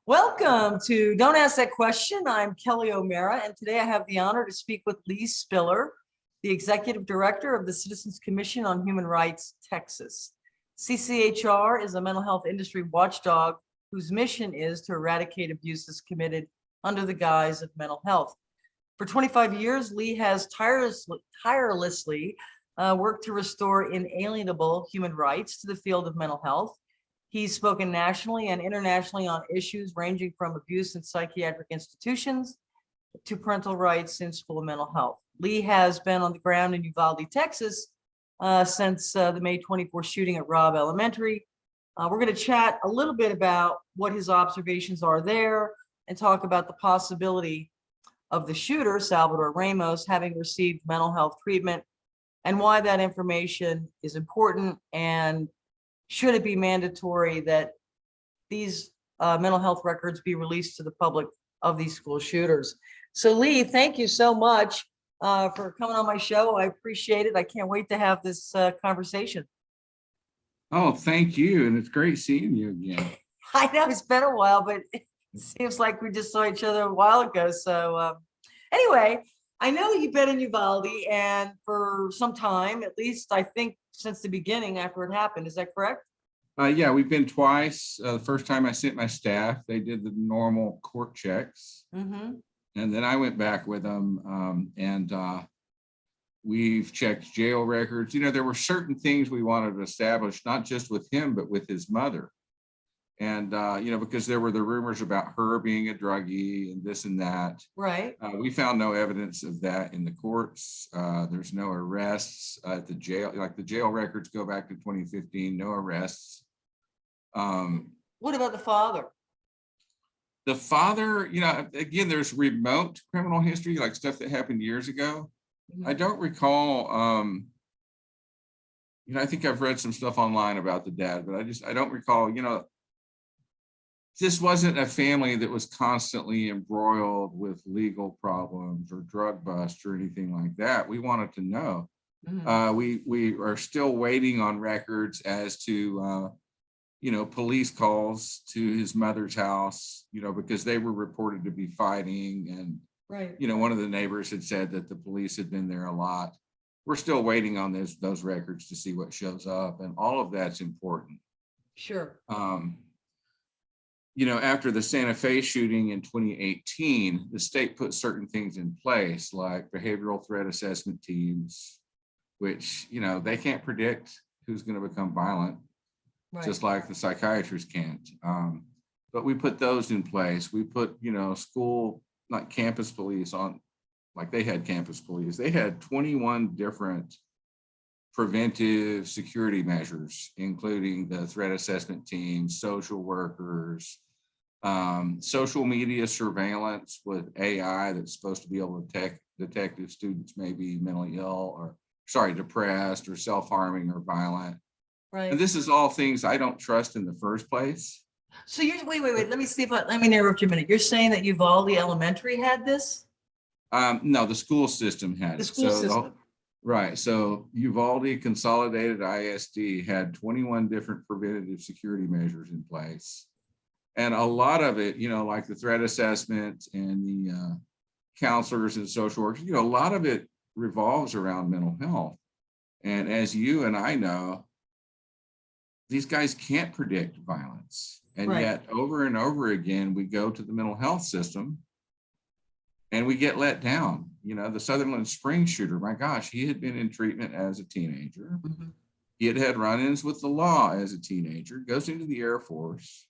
Welcome to Don't Ask That Question. I'm Kelly O'Mara, and today I have the honor to speak with Lee Spiller, the Executive Director of the Citizens Commission on Human Rights, Texas. CCHR is a mental health industry watchdog whose mission is to eradicate abuses committed under the guise of mental health. For 25 years, Lee has tirelessly worked to restore inalienable human rights to the field of mental health. He's spoken nationally and internationally on issues ranging from abuse in psychiatric institutions to parental rights in school mental health. Lee has been on the ground in Uvalde, Texas, since the May 24 shooting at Robb Elementary. We're going to chat a little bit about what his observations are there and talk about the possibility of the shooter, Salvador Ramos, having received mental health treatment and why that information is important, and should it be mandatory that these mental health records be released to the public of these school shooters. So Lee, thank you so much for coming on my show. I appreciate it. I can't wait to have this conversation. Oh, thank you. And it's great seeing you again. I know it's been a while, but it seems like we just saw each other a while ago. So anyway, I know you've been in Uvalde and for some time, at least I think since the beginning after it happened. Is that correct? Yeah, we've been twice. The first time I sent my staff, they did the normal court checks. Mm-hmm. And then I went back with them and we've checked jail records. You know, there were certain things we wanted to establish, not just with him, but with his mother. And, you know, because there were the rumors about her being a druggie and this and that. Right. We found no evidence of that in the courts. There's no arrests at the jail. Like the jail records go back to 2015, no arrests. What about the father? The father, you know, again, there's remote criminal history, like stuff that happened years ago. Mm-hmm. I don't recall, you know, I think I've read some stuff online about the dad, but I don't recall, you know, this wasn't a family that was constantly embroiled with legal problems or drug busts or anything like that. We wanted to know. Mm-hmm. We are still waiting on records as to, you know, police calls to his mother's house, you know, because they were reported to be fighting. And, right, you know, one of the neighbors had said that the police had been there a lot. We're still waiting on those records to see what shows up. And all of that's important. Sure. You know, after the Santa Fe shooting in 2018, the state put certain things in place like behavioral threat assessment teams, which, you know, they can't predict who's going to become violent, right, just like the psychiatrists can't. But we put those in place. We put, you know, school, like campus police on, like they had campus police. They had 21 different preventive security measures, including the threat assessment team, social workers, social media surveillance with AI that's supposed to be able to detect if students may be mentally ill or, depressed or self-harming or violent. Right. And this is all things I don't trust in the first place. So you're, wait. Let me interrupt you a minute. You're saying that Uvalde Elementary had this? No, the school system had it. The school system. Right. So Uvalde Consolidated ISD had 21 different preventative security measures in place. And a lot of it, you know, like the threat assessment and the counselors and social workers, you know, a lot of it revolves around mental health. And as you and I know, these guys can't predict violence. And right, yet over and over again, we go to the mental health system and we get let down. You know, the Sutherland Springs shooter, my gosh, he had been in treatment as a teenager. Mm-hmm. He had had run-ins with the law as a teenager, goes into the Air Force,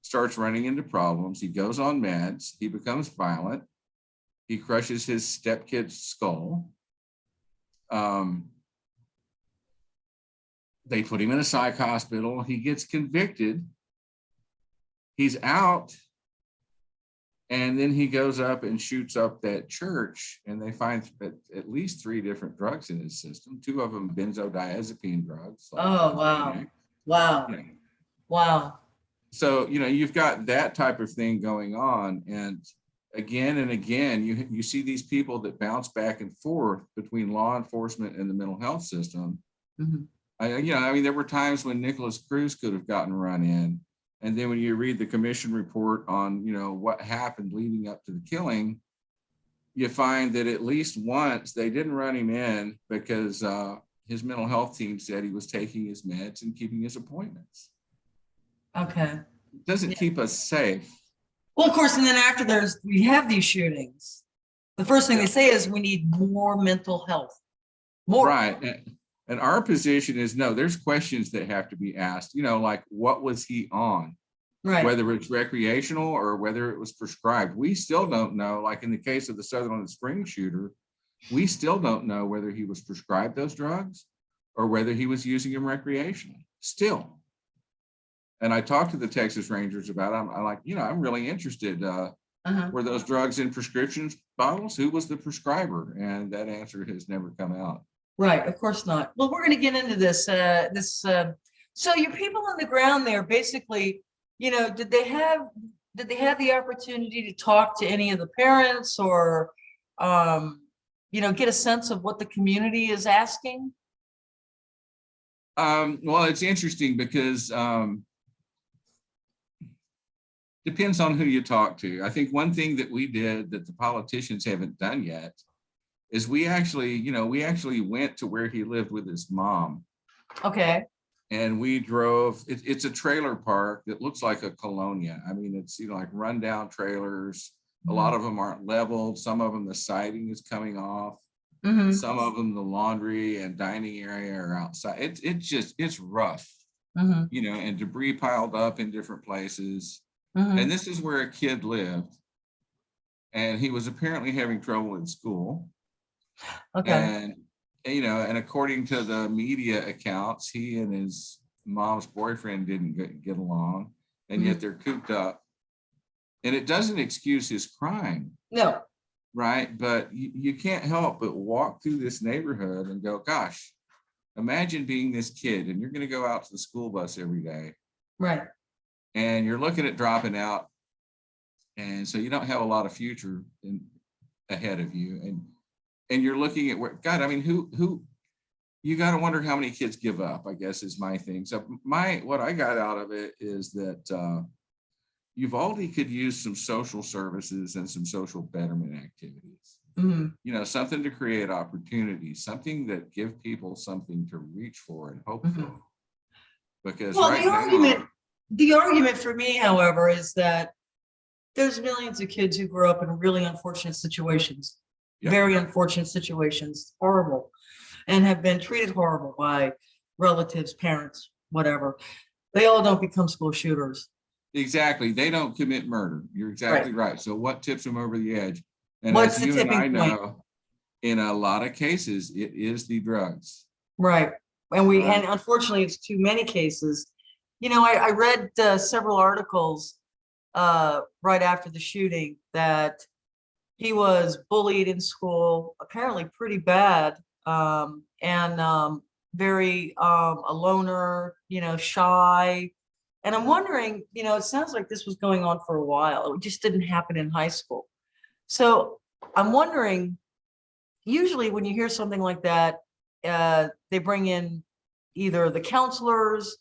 starts running into problems. He goes on meds. He becomes violent. He crushes his stepkid's skull. They put him in a psych hospital. He gets convicted. He's out. And then he goes up and shoots up that church, and they find at least 3 different drugs in his system. 2 of them benzodiazepine drugs. Like oh, wow. Wow. You know. Wow. So, you know, you've got that type of thing going on. And again, you see these people that bounce back and forth between law enforcement and the mental health system. Mm-hmm. There were times when Nicholas Cruz could have gotten run in And then when you read the commission report on, what happened leading up to the killing, you find that at least once they didn't run him in because his mental health team said he was taking his meds and keeping his appointments. Okay. It doesn't keep us safe. Well, of course, and then after we have these shootings, the first thing they say is we need more mental health. More. Right. And our position is no, there's questions that have to be asked, like what was he on? Right. Whether it's recreational or whether it was prescribed. We still don't know, like in the case of the Sutherland Springs shooter, we still don't know whether he was prescribed those drugs or whether he was using them recreationally, still. And I talked to the Texas Rangers about it. I'm like, I'm really interested. Were those drugs in prescription bottles? Who was the prescriber? And that answer has never come out. Right, of course not. Well, we're going to get into this. So your people on the ground there, basically, did they have the opportunity to talk to any of the parents or, get a sense of what the community is asking? Well, it's interesting because depends on who you talk to. I think one thing that we did that the politicians haven't done yet is we actually went to where he lived with his mom. Okay. And we drove, it's a trailer park that looks like a colonia. I mean, it's, like rundown trailers. A lot of them aren't leveled. Some of them, the siding is coming off. Some of them, the laundry and dining area are outside. It's rough, and debris piled up in different places. And this is where a kid lived. And he was apparently having trouble in school. Okay. And according to the media accounts, he and his mom's boyfriend didn't get along, and yet they're cooped up. And it doesn't excuse his crime. No. Right. But you can't help but walk through this neighborhood and go, gosh, imagine being this kid and you're going to go out to the school bus every day. Right. And you're looking at dropping out. And so you don't have a lot of future ahead of you. And you're looking at where, God, I mean, who you got to wonder how many kids give up, I guess is my thing. So what I got out of it is that Uvalde could use some social services and some social betterment activities. Something to create opportunities, something that give people something to reach for and hope for. Because the argument for me, however, is that there's millions of kids who grow up in really unfortunate situations. Yep. Very unfortunate situations, horrible, and have been treated horrible by relatives, parents, whatever. They all don't become school shooters. Exactly. They don't commit murder. You're exactly right. So what tips them over the edge? And what's as the you tipping and I point? know, in a lot of cases, it is the drugs. Right. And and unfortunately, it's too many cases. I read several articles right after the shooting that he was bullied in school, apparently pretty bad, and very a loner, shy. And I'm wondering, it sounds like this was going on for a while. It just didn't happen in high school. So I'm wondering, usually when you hear something like that, they bring in either the counselors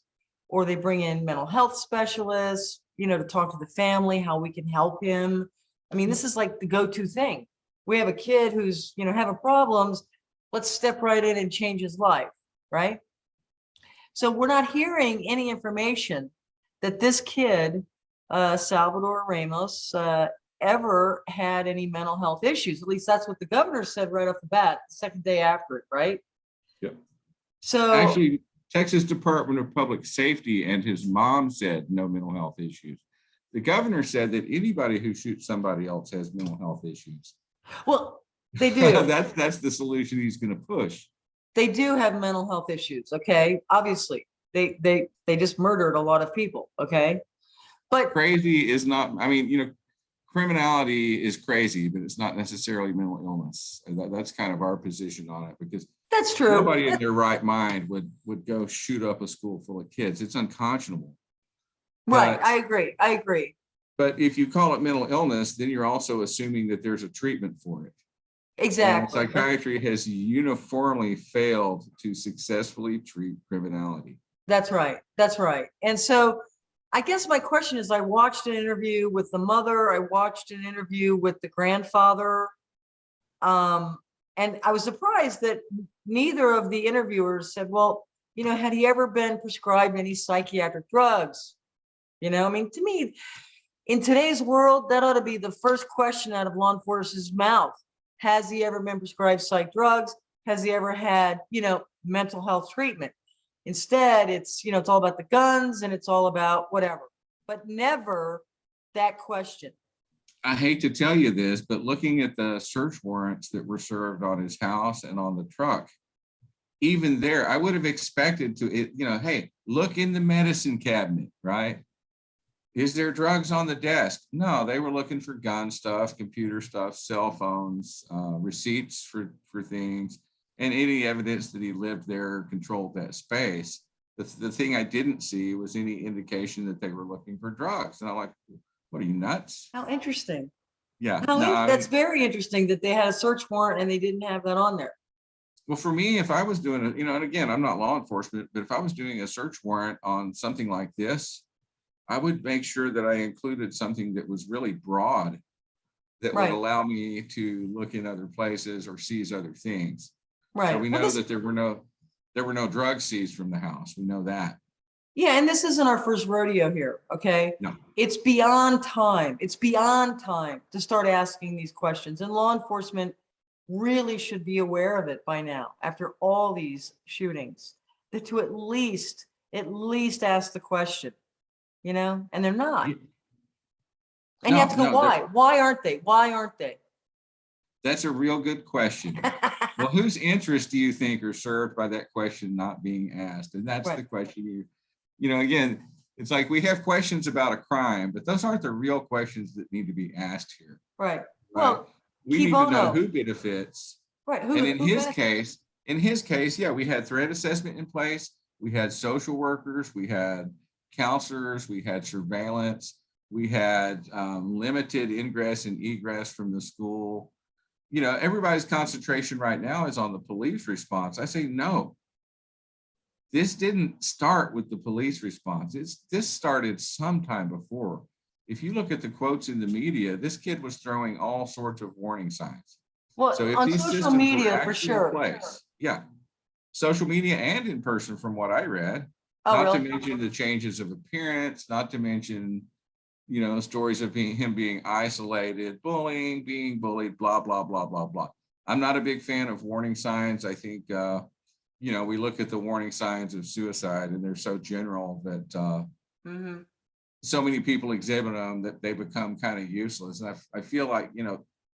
or they bring in mental health specialists, to talk to the family, how we can help him. I mean, this is like the go-to thing. We have a kid who's, having problems. Let's step right in and change his life, right? So we're not hearing any information that this kid, Salvador Ramos, ever had any mental health issues. At least that's what the governor said right off the bat, the second day after it, right? Yep. So actually, Texas Department of Public Safety and his mom said no mental health issues. The governor said that anybody who shoots somebody else has mental health issues. Well, they do. That's the solution he's going to push. They do have mental health issues. Okay, obviously, they just murdered a lot of people. Okay, but crazy is not. I mean, criminality is crazy, but it's not necessarily mental illness. That's kind of our position on it, because that's true. Nobody in their right mind would go shoot up a school full of kids. It's unconscionable. Right. I agree. But if you call it mental illness, then you're also assuming that there's a treatment for it. Exactly. And psychiatry has uniformly failed to successfully treat criminality. That's right. And so I guess my question is, I watched an interview with the mother, I watched an interview with the grandfather. And I was surprised that neither of the interviewers said, well, had he ever been prescribed any psychiatric drugs? I mean, to me, in today's world, that ought to be the first question out of law enforcement's mouth. Has he ever been prescribed psych drugs? Has he ever had, mental health treatment? Instead, it's all about the guns and it's all about whatever, but never that question. I hate to tell you this, but looking at the search warrants that were served on his house and on the truck, even there, I would have expected hey, look in the medicine cabinet, right? Is there drugs on the desk? No, they were looking for gun stuff, computer stuff, cell phones, receipts for things, and any evidence that he lived there or controlled that space. The thing I didn't see was any indication that they were looking for drugs. And I'm like, what are you, nuts? How interesting. Yeah. That's very interesting that they had a search warrant and they didn't have that on there. Well, for me, if I was doing it, and again, I'm not law enforcement, but if I was doing a search warrant on something like this, I would make sure that I included something that was really broad that would allow me to look in other places or seize other things. Right. So we know that there were no drugs seized from the house. We know that. Yeah, and this isn't our first rodeo here, okay? No. It's beyond time. It's beyond time to start asking these questions. And law enforcement really should be aware of it by now, after all these shootings, that to at least ask the question, and they're not. And you have to go, why? Why aren't they? Why aren't they? That's a real good question. Well, whose interests do you think are served by that question not being asked? And that's the question again, it's like we have questions about a crime, but those aren't the real questions that need to be asked here. Right. Well, we need to know who benefits. Right. And in his case, yeah, we had threat assessment in place. We had social workers, we had counselors, we had surveillance, we had limited ingress and egress from the school. Everybody's concentration right now is on the police response. I say, no, this didn't start with the police response. This started sometime before. If you look at the quotes in the media, this kid was throwing all sorts of warning signs. Well, so if on social media, for sure. Yeah. Social media and in person, from what I read. Oh, not really? to mention the changes of appearance, not to mention, stories of him being isolated, bullying, being bullied, blah, blah, blah, blah, blah. I'm not a big fan of warning signs. I think, we look at the warning signs of suicide and they're so general that so many people exhibit them that they become kind of useless. And I feel like,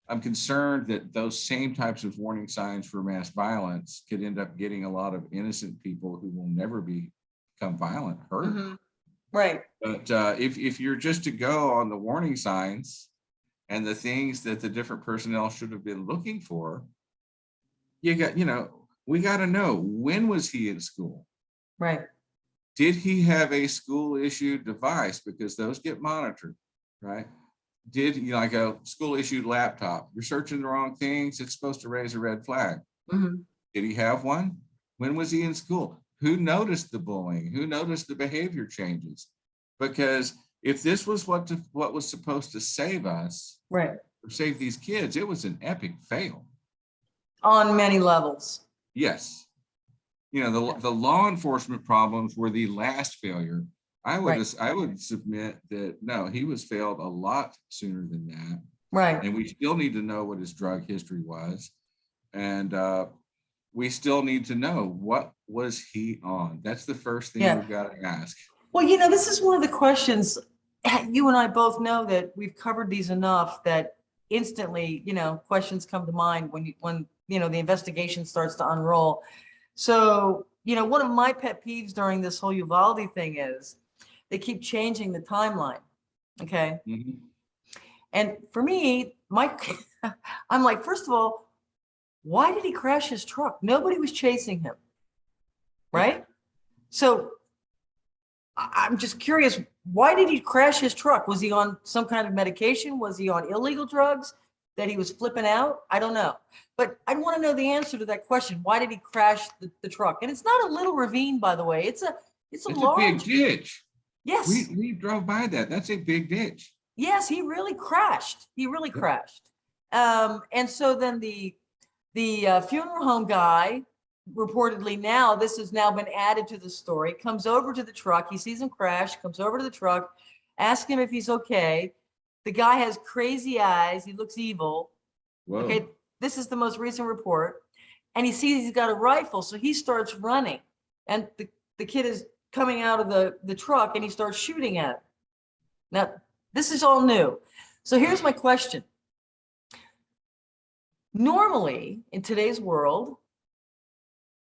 I'm concerned that those same types of warning signs for mass violence could end up getting a lot of innocent people who will never become violent hurt. Right. But if you're just to go on the warning signs and the things that the different personnel should have been looking for, we got to know, when was he in school? Right. Did he have a school issued device? Because those get monitored, right? Did like a school issued laptop? You're searching the wrong things, it's supposed to raise a red flag. Did he have one? When was he in school? Who noticed the bullying? Who noticed the behavior changes? Because if this was what was supposed to save us, right, or save these kids, it was an epic fail on many levels. Yes. The law enforcement problems were the last failure. I would submit that no, he was failed a lot sooner than that. Right. And we still need to know what his drug history was. And we still need to know, what was he on? That's the first thing we've got to ask. Well, this is one of the questions. You and I both know that we've covered these enough that instantly, questions come to mind when the investigation starts to unroll. So, one of my pet peeves during this whole Uvalde thing is they keep changing the timeline. Okay. And for me, I'm like, first of all, why did he crash his truck? Nobody was chasing him. Right. So I'm just curious, why did he crash his truck? Was he on some kind of medication? Was he on illegal drugs that he was flipping out? I don't know. But I want to know the answer to that question. Why did he crash the truck? And it's not a little ravine, by the way. It's a large, big ditch. Yes. We drove by that. That's a big ditch. Yes, he really crashed. He really crashed. And so then the funeral home guy, reportedly now, this has now been added to the story, comes over to the truck. He sees him crash, comes over to the truck, asks him if he's okay. The guy has crazy eyes. He looks evil. Whoa. Okay, this is the most recent report. And he sees he's got a rifle, so he starts running. And the kid is coming out of the truck and he starts shooting at him. Now, this is all new. So here's my question. Normally, in today's world,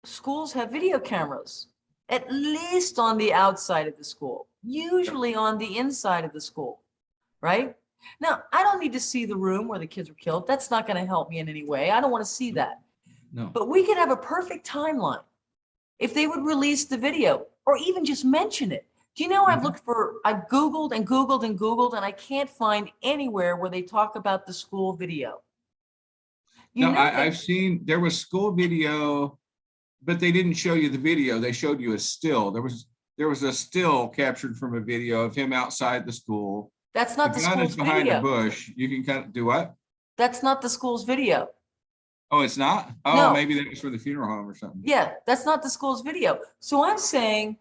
schools have video cameras, at least on the outside of the school, usually on the inside of the school, right? Now, I don't need to see the room where the kids were killed. That's not going to help me in any way. I don't want to see that. No. But we could have a perfect timeline if they would release the video or even just mention it. Do you know, I've Googled and Googled and Googled, and I can't find anywhere where they talk about the school video. No, I've seen, there was school video, but they didn't show you the video. They showed you a still. There was a still captured from a video of him outside the school. That's not the gun school's is behind video. a bush. You can kind of do what? That's not the school's video. Oh, it's not? Oh, No. Maybe that was for the funeral home or something. Yeah, that's not the school's video. So I'm saying,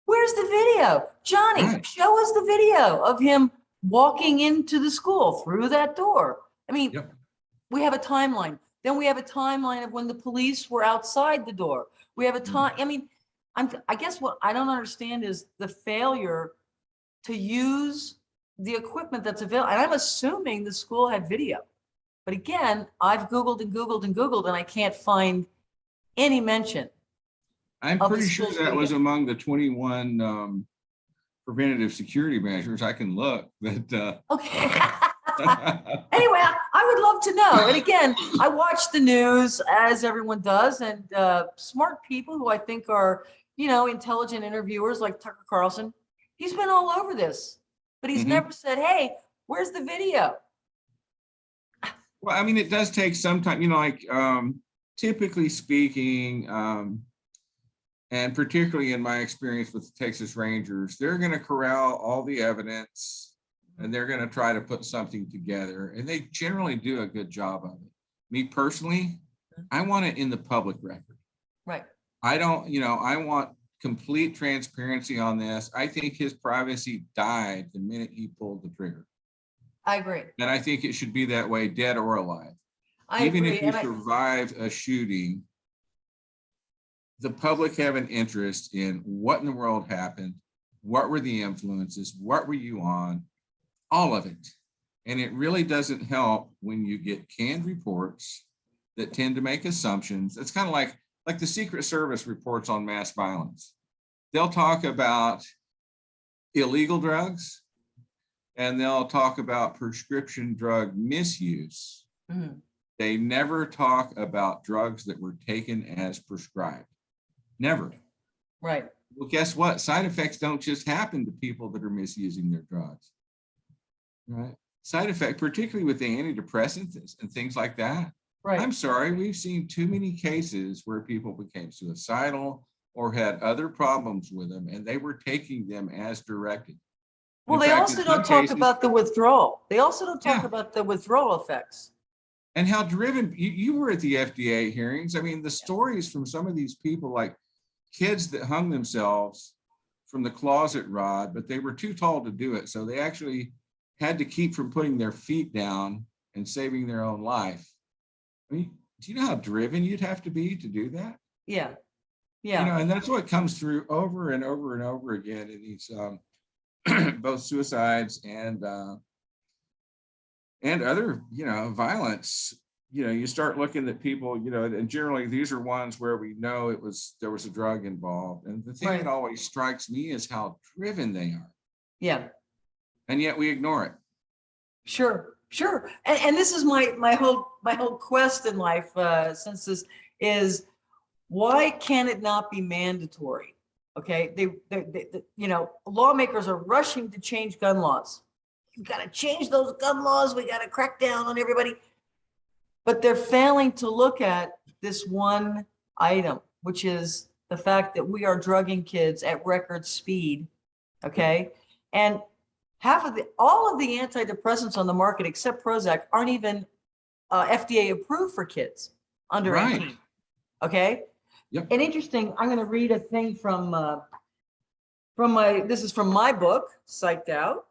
where's the video? Johnny, Right. show us the video of him walking into the school through that door. I mean, Yep. we have a timeline. Then we have a timeline of when the police were outside the door. We have a time. I mean, I guess what I don't understand is the failure to use the equipment that's available. And I'm assuming the school had video. But again, I've Googled and Googled and Googled, and I can't find any mention. I'm of the pretty sure school's that was video. among the 21 preventative security measures. I can look, but Okay. Anyway, I would love to know. And again, I watch the news as everyone does, and smart people who I think are, intelligent interviewers like Tucker Carlson, he's been all over this, but he's never said, hey, where's the video? well, I mean, it does take some time, typically speaking, and particularly in my experience with the Texas Rangers, they're going to corral all the evidence and they're going to try to put something together. And they generally do a good job of it. Me personally, I want it in the public record. Right. I don't, I want complete transparency on this. I think his privacy died the minute he pulled the trigger. I agree. And I think it should be that way, dead or alive. I Even agree. if you And survive a shooting, the public have an interest in what in the world happened, what were the influences, what were you on, all of it. And it really doesn't help when you get canned reports that tend to make assumptions. It's kind of like the Secret Service reports on mass violence. They'll talk about illegal drugs and they'll talk about prescription drug misuse. They never talk about drugs that were taken as prescribed. Never. Right. Well, guess what? Side effects don't just happen to people that are misusing their drugs. Right? Side effect, particularly with the antidepressants and things like that. Right. I'm sorry, we've seen too many cases where people became suicidal or had other problems with them, and they were taking them as directed. Well, they also don't talk about the withdrawal. They also don't talk about the withdrawal effects. And how driven, you were at the FDA hearings. I mean, the stories from some of these people, like kids that hung themselves from the closet rod, but they were too tall to do it. So they actually had to keep from putting their feet down and saving their own life. I mean, do you know how driven you'd have to be to do that? Yeah. Yeah. And that's what comes through over and over and over again in these both suicides and other, violence. You start looking at people, and generally these are ones where we know there was a drug involved. And the thing that always strikes me is how driven they are. Yeah. And yet we ignore it. Sure. And this is my whole quest in life since this is, why can it not be mandatory? Okay, they lawmakers are rushing to change gun laws. You've got to change those gun laws. We got to crack down on everybody. But they're failing to look at this one item, which is the fact that we are drugging kids at record speed Okay. And all of the antidepressants on the market except Prozac aren't even FDA approved for kids under Right. 18. Okay. Yep. And interesting, I'm going to read a thing from this is from my book, Psyched Out.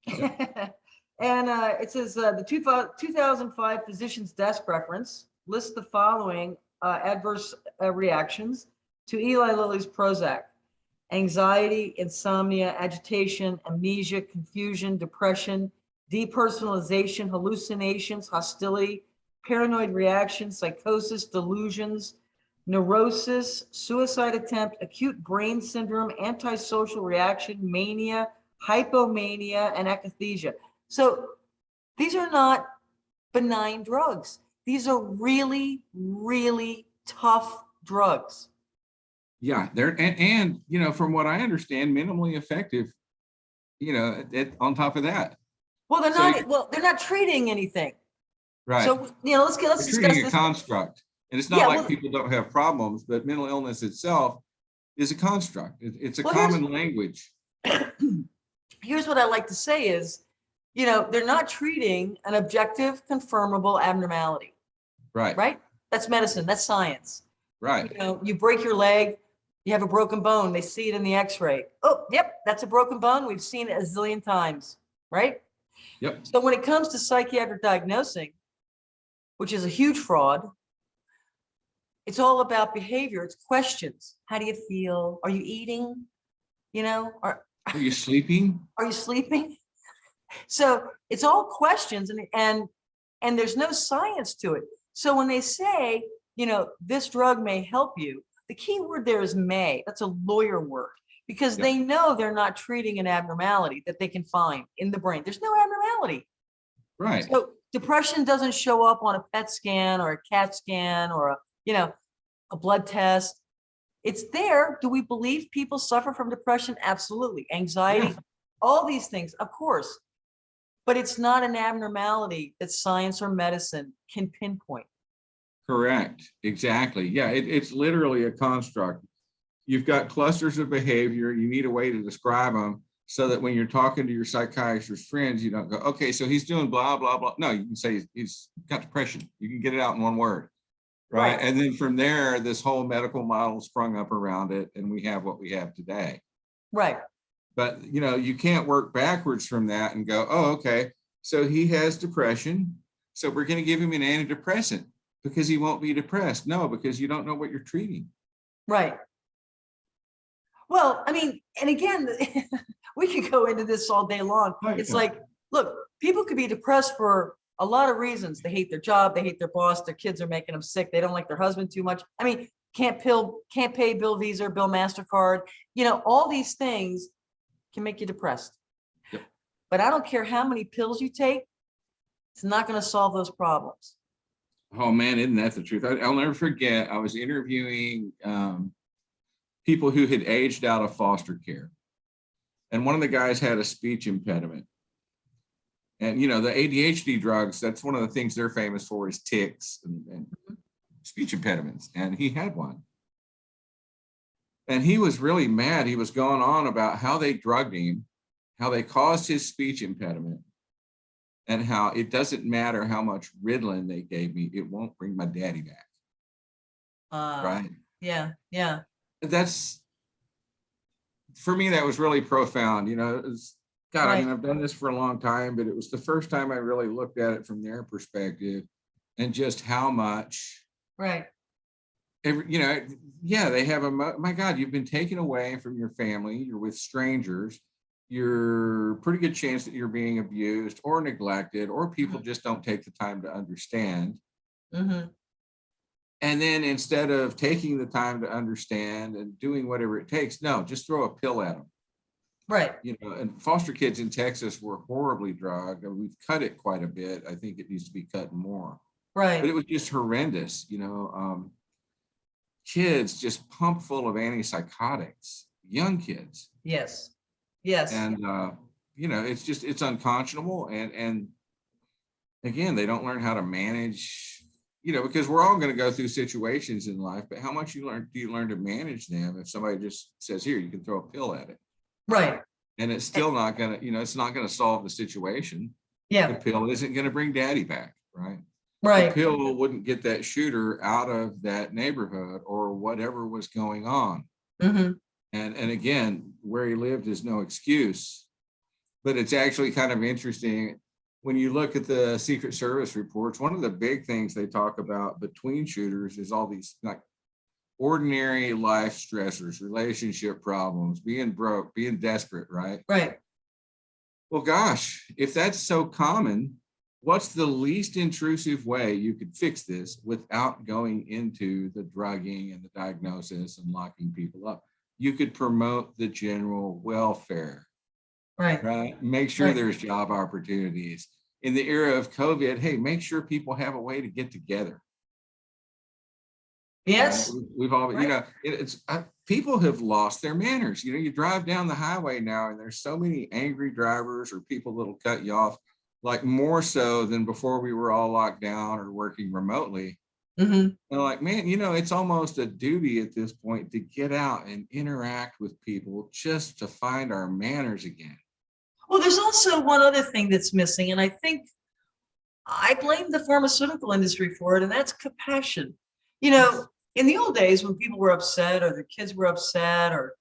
Yep. And it says the 2005 Physician's Desk Preference lists the following adverse reactions to Eli Lilly's Prozac: anxiety, insomnia, agitation, amnesia, confusion, depression, depersonalization, hallucinations, hostility, paranoid reaction, psychosis, delusions, neurosis, suicide attempt, acute brain syndrome, antisocial reaction, mania, hypomania, and akathisia. So these are not benign drugs. These are really, really tough drugs. Yeah, they're and you know, from what I understand, minimally effective. You know, on top of that. Well, they're So not. Well, they're not treating anything. right. So let's They're discuss treating a this. construct, and it's not Yeah. like Well, people don't have problems, but mental illness itself is a construct. It's a well, common language. here's what I like to say is, they're not treating an objective, confirmable abnormality. Right. Right. That's medicine. That's science. Right. You break your leg, you have a broken bone. They see it in the X-ray. Oh, yep, that's a broken bone. We've seen it a zillion times. Right. Yep. So when it comes to psychiatric diagnosing, which is a huge fraud, it's all about behavior. It's questions. How do you feel? Are you eating? Are you sleeping? Are you sleeping? So it's all questions, and there's no science to it. So when they say, this drug may help you, the key word there is may. That's a lawyer word, because Yep. they know they're not treating an abnormality that they can find in the brain. There's no abnormality. Right. So depression doesn't show up on a PET scan or a CAT scan or a blood test. It's there. Do we believe people suffer from depression? Absolutely. Anxiety, Yeah. all these things, of course. But it's not an abnormality that science or medicine can pinpoint. Correct. Exactly. Yeah, it's literally a construct. You've got clusters of behavior. You need a way to describe them so that when you're talking to your psychiatrist friends, you don't go, okay, so he's doing blah, blah, blah. No, you can say he's got depression. You can get it out in one word. Right. And then from there, this whole medical model sprung up around it, and we have what we have today. Right. But, you can't work backwards from that and go, oh, okay, so he has depression, so we're going to give him an antidepressant because he won't be depressed. No, because you don't know what you're treating. Right. Well, I mean, and again, we could go into this all day long. It's like, look, people could be depressed for a lot of reasons. They hate their job, they hate their boss, their kids are making them sick, they don't like their husband too much. I mean, can't pay bill Visa or bill MasterCard. All these things can make you depressed. Yep. But I don't care how many pills you take, it's not going to solve those problems. Oh man, isn't that the truth? I'll never forget, I was interviewing people who had aged out of foster care. And one of the guys had a speech impediment. And, the ADHD drugs, that's one of the things they're famous for is tics and speech impediments. And he had one. And he was really mad. He was going on about how they drugged him, how they caused his speech impediment, and how it doesn't matter how much Ritalin they gave me, it won't bring my daddy back. Right? Yeah, yeah. That's, for me, that was really profound. God, Right. I mean, I've done this for a long time, but it was the first time I really looked at it from their perspective and just how much. Right. They have my God, you've been taken away from your family. You're with strangers. You're pretty good chance that you're being abused or neglected, or people just don't take the time to understand. Mm-hmm. And then instead of taking the time to understand and doing whatever it takes, no, just throw a pill at them. Right. And foster kids in Texas were horribly drugged, and we've cut it quite a bit. I think it needs to be cut more. Right. But it was just horrendous. Kids just pumped full of antipsychotics, young kids. Yes. Yes. And, it's unconscionable. And again, they don't learn how to manage, because we're all going to go through situations in life, but how much do you learn to manage them if somebody just says, here, you can throw a pill at it? Right. And it's still not gonna, it's not gonna solve the situation. The Yeah, pill isn't gonna bring daddy back, right? The right. pill wouldn't get that shooter out of that neighborhood or whatever was going on. Hmm. And again, where he lived is no excuse, but it's actually kind of interesting when you look at the Secret Service reports. One of the big things they talk about between shooters is all these like ordinary life stressors, relationship problems, being broke, being desperate, right? Right. Well, gosh, if that's so common, what's the least intrusive way you could fix this without going into the drugging and the diagnosis and locking people up? You could promote the general welfare, Right. right? Make sure Right. there's job opportunities. In the era of COVID, hey, make sure people have a way to get together. Right? Yes. We've all, Right. people have lost their manners. You drive down the highway now and there's so many angry drivers or people that'll cut you off, like more so than before we were all locked down or working remotely. Hmm. And like, man, it's almost a duty at this point to get out and interact with people just to find our manners again. Well, there's also one other thing that's missing, and I think I blame the pharmaceutical industry for it, and that's compassion. In the old days when people were upset or their kids were upset or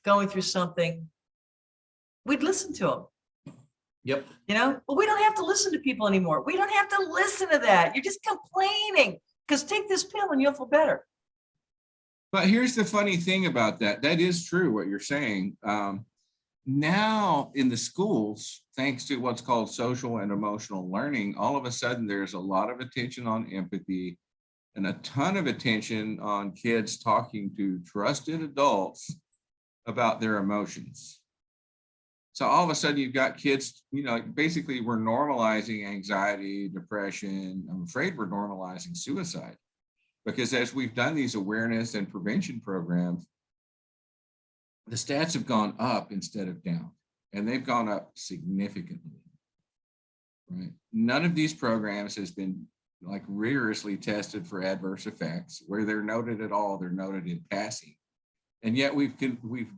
going through something, we'd listen to them. Yep. But we don't have to listen to people anymore. We don't have to listen to that. You're just complaining because take this pill and you'll feel better. But here's the funny thing about that. That is true what you're saying. Now in the schools, thanks to what's called social and emotional learning, all of a sudden there's a lot of attention on empathy and a ton of attention on kids talking to trusted adults about their emotions. So all of a sudden you've got kids, basically we're normalizing anxiety, depression. I'm afraid we're normalizing suicide because as we've done these awareness and prevention programs, the stats have gone up instead of down, and they've gone up significantly, right? None of these programs has been like rigorously tested for adverse effects. Where they're noted at all, they're noted in passing. And yet we've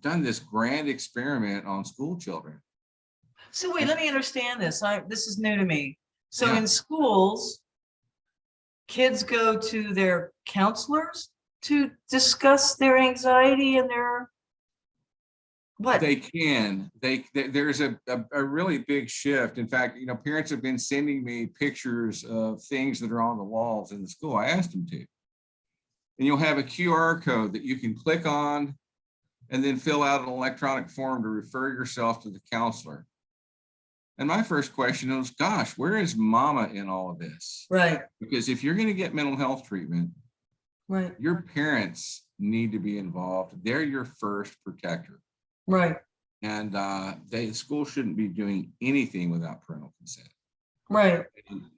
done this grand experiment on school children. So wait, let me understand this. This is new to me. So Yeah. in schools, kids go to their counselors to discuss their anxiety and their what? They can. There's a really big shift. In fact, parents have been sending me pictures of things that are on the walls in the school. I asked them to. And you'll have a QR code that you can click on and then fill out an electronic form to refer yourself to the counselor. And my first question was, gosh, where is mama in all of this? Right. Because if you're going to get mental health treatment, Right. your parents need to be involved. They're your first protector. Right. And the school shouldn't be doing anything without parental consent. Right.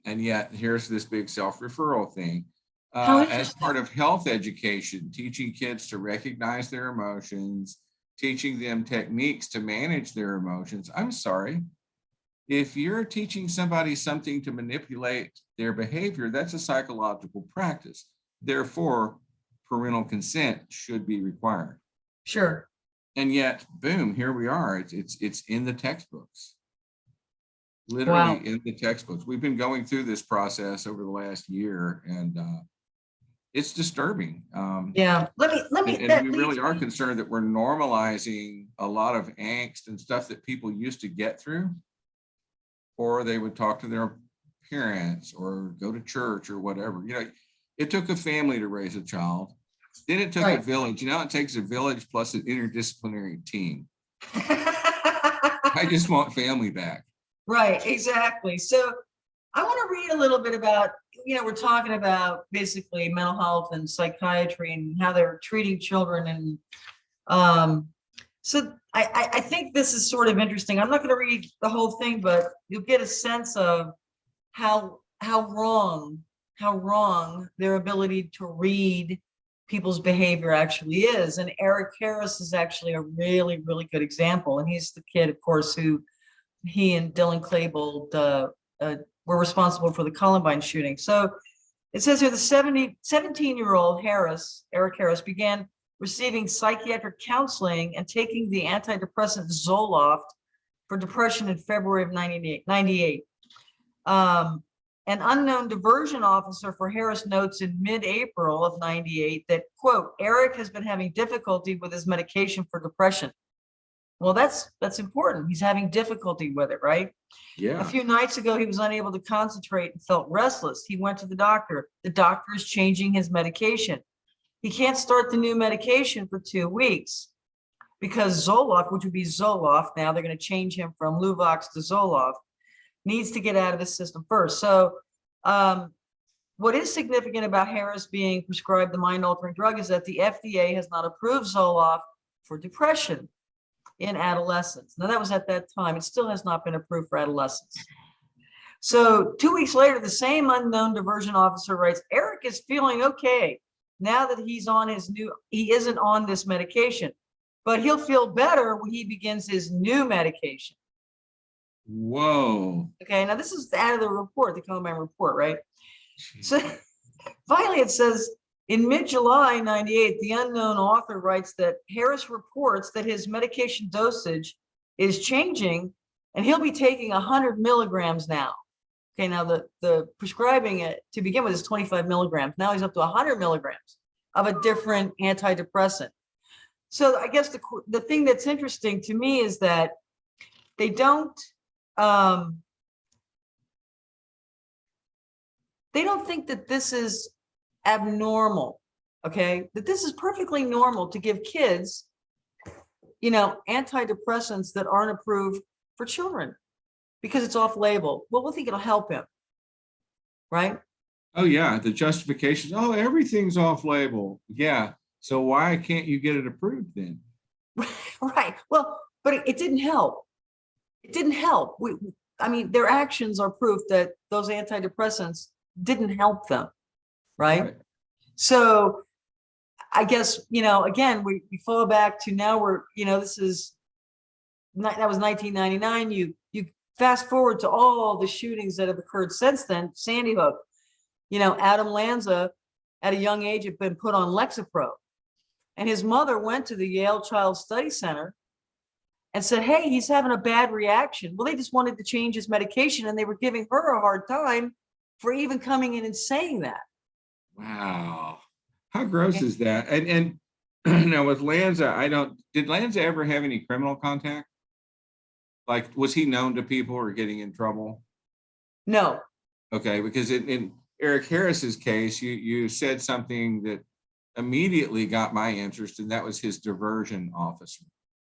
And yet here's this big self-referral thing. How As part of health education, teaching kids to recognize their emotions, teaching them techniques to manage their emotions. I'm sorry, if you're teaching somebody something to manipulate their behavior, that's a psychological practice. Therefore, parental consent should be required. Sure. And yet, boom, here we are. It's in the textbooks. Literally in the textbooks. We've been going through this process over the last year, and it's disturbing. Yeah. Let me. And we really are concerned that we're normalizing a lot of angst and stuff that people used to get through, or they would talk to their parents or go to church or whatever. It took a family to raise a child. Then it took a village. It takes a village plus an interdisciplinary team. I just want family back. Right, exactly. So I want to read a little bit about, we're talking about basically mental health and psychiatry and how they're treating children. And so I think this is sort of interesting. I'm not going to read the whole thing, but you'll get a sense of how wrong their ability to read people's behavior actually is. And Eric Harris is actually a really, really good example. And he's the kid, of course, who he and Dylan Klebold were responsible for the Columbine shooting. So it says here the 17-year-old Eric Harris, began receiving psychiatric counseling and taking the antidepressant Zoloft for depression in February of 98. An unknown diversion officer for Harris notes in mid-April of 98 that, quote, Eric has been having difficulty with his medication for depression. Well, that's important. He's having difficulty with it, right? Yeah. A few nights ago, he was unable to concentrate and felt restless. He went to the doctor. The doctor is changing his medication. He can't start the new medication for 2 weeks because Zoloft, which would be Zoloft, now they're going to change him from Luvox to Zoloft, needs to get out of the system first. So what is significant about Harris being prescribed the mind-altering drug is that the FDA has not approved Zoloft for depression in adolescents. Now, that was at that time. It still has not been approved for adolescents. So 2 weeks later, the same unknown diversion officer writes, Eric is feeling okay now that he isn't on this medication, but he'll feel better when he begins his new medication. Whoa. Okay, now this is out of the report, the Coleman report, right? So finally it says, in mid-July 98, the unknown author writes that Harris reports that his medication dosage is changing and he'll be taking 100 milligrams now. Okay, now the prescribing it to begin with is 25 milligrams. Now he's up to 100 milligrams of a different antidepressant. So I guess the thing that's interesting to me is that they don't think that this is abnormal, okay? That this is perfectly normal to give kids, antidepressants that aren't approved for children because it's off label. Well, we'll think it'll help him, right? Oh yeah, the justifications. Oh, everything's off label. Yeah. So why can't you get it approved then? Right. Well, but it didn't help. It didn't help. I mean, their actions are proof that those antidepressants didn't help them, right? So I guess, again, we fall back to now that was 1999. You fast forward to all the shootings that have occurred since then. Sandy Hook, Adam Lanza at a young age had been put on Lexapro, and his mother went to the Yale Child Study Center and said, hey, he's having a bad reaction. Well, they just wanted to change his medication, and they were giving her a hard time for even coming in and saying that. Wow. How gross is that? And now with Lanza, did Lanza ever have any criminal contact? Like, was he known to people or getting in trouble? No. Okay, because in Eric Harris's case, you said something that immediately got my interest, and that was his diversion officer.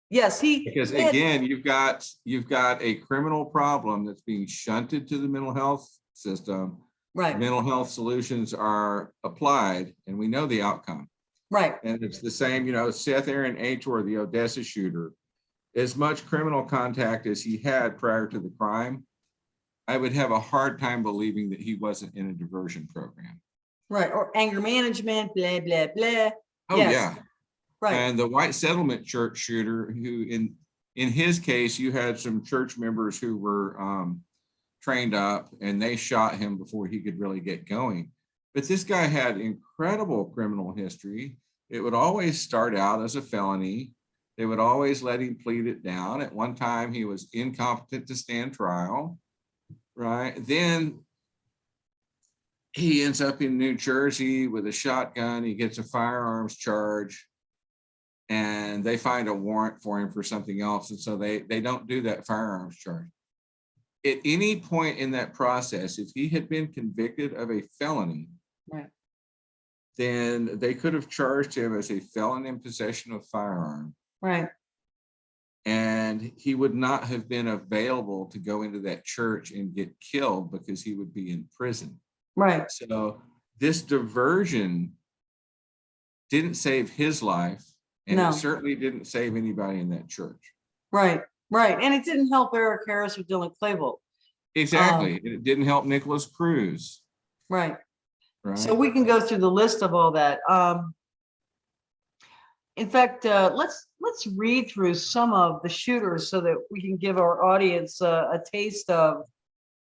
Yes, because again, you've got a criminal problem that's being shunted to the mental health system. Right. Mental health solutions are applied, and we know the outcome. Right. And it's the same, Seth Aaron Ator, the Odessa shooter, as much criminal contact as he had prior to the crime, I would have a hard time believing that he wasn't in a diversion program. Right. Or anger management, blah, blah, blah. Oh, yes. Yeah. Right. And the White Settlement Church shooter, who in his case, you had some church members who were trained up, and they shot him before he could really get going. But this guy had incredible criminal history. It would always start out as a felony. They would always let him plead it down. At one time, he was incompetent to stand trial, right? Then he ends up in New Jersey with a shotgun. He gets a firearms charge, and they find a warrant for him for something else. And so they don't do that firearms charge. At any point in that process, if he had been convicted of a felony, right, then they could have charged him as a felon in possession of firearm. Right. And he would not have been available to go into that church and get killed because he would be in prison. Right. So this diversion didn't save his life, and it certainly didn't save anybody in that church. Right. Right. And it didn't help Eric Harris or Dylan Clavel. Exactly. It didn't help Nicholas Cruz. Right. Right. So we can go through the list of all that. In fact, let's read through some of the shooters so that we can give our audience a taste of,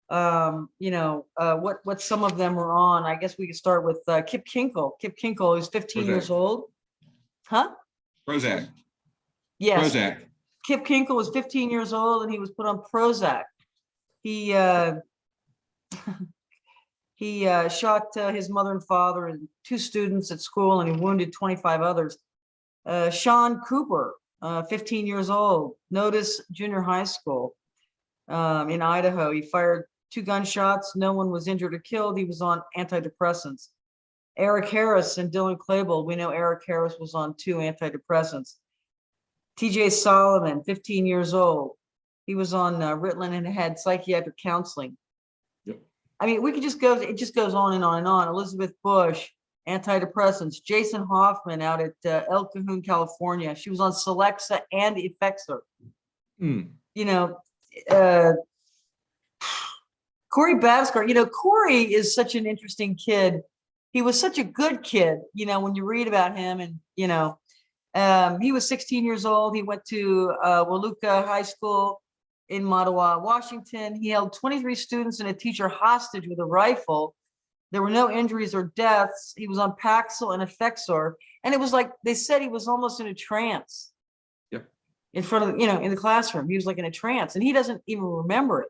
what some of them were on. I guess we could start with Kip Kinkle. Kip Kinkle is 15 years old. Huh? Prozac. Yes. Prozac. Kip Kinkle was 15 years old and he was put on Prozac. He shot his mother and father and 2 students at school, and he wounded 25 others. Sean Cooper, 15 years old, Notice Junior High School in Idaho. He fired 2 gunshots. No one was injured or killed. He was on antidepressants. Eric Harris and Dylan Klebold. We know Eric Harris was on 2 antidepressants. TJ Solomon, 15 years old. He was on Ritalin and had psychiatric counseling. Yep. I mean, we could just go, it just goes on and on and on. Elizabeth Bush, antidepressants. Jason Hoffman out at El Cajon, California. She was on Celexa and Effexor. You know, Corey Babsgar, you know, Corey is such an interesting kid. He was such a good kid, you know, when you read about him, and, you know, he was 16 years old. He went to Waluka High School in Mattawa, Washington. He held 23 students and a teacher hostage with a rifle. There were no injuries or deaths. He was on Paxil and Effexor. And it was like, they said he was almost in a trance. Yep. In front of, you know, in the classroom. He was like in a trance, and he doesn't even remember it.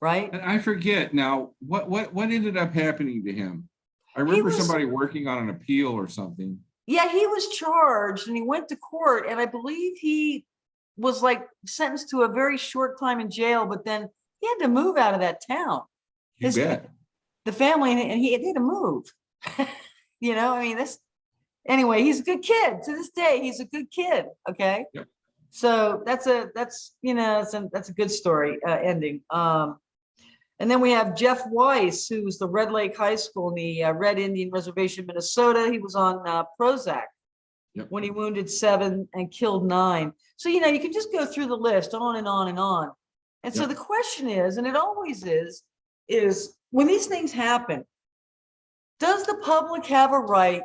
Right? And I forget now, what ended up happening to him? I remember somebody working on an appeal or something. Yeah, he was charged and he went to court, and I believe he was like sentenced to a very short time in jail, but then he had to move out of that town. You bet. The family, and he had to move. You know, I mean, anyway, he's a good kid. To this day, he's a good kid. Okay. Yep. So that's you know, that's a good story ending. And then we have Jeff Weiss, who's the Red Lake High School in the Red Indian Reservation, Minnesota. He was on Prozac when he wounded 7 and killed 9. So, you know, you can just go through the list on and on and on. And so the question is, and it always is when these things happen, does the public have a right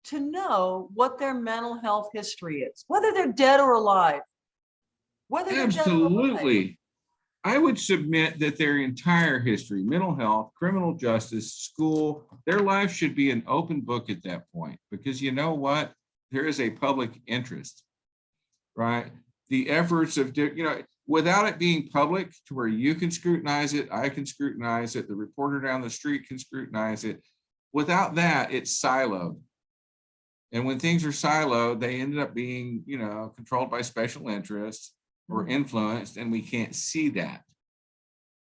to know what their mental health history is, whether they're dead or alive? Whether they're dead or alive. Absolutely. I would submit that their entire history, mental health, criminal justice, school, their life should be an open book at that point, because you know what? There is a public interest, right? The efforts of, you know, without it being public to where you can scrutinize it, I can scrutinize it, the reporter down the street can scrutinize it. Without that, it's siloed. And when things are siloed, they ended up being, you know, controlled by special interests or influenced, and we can't see that.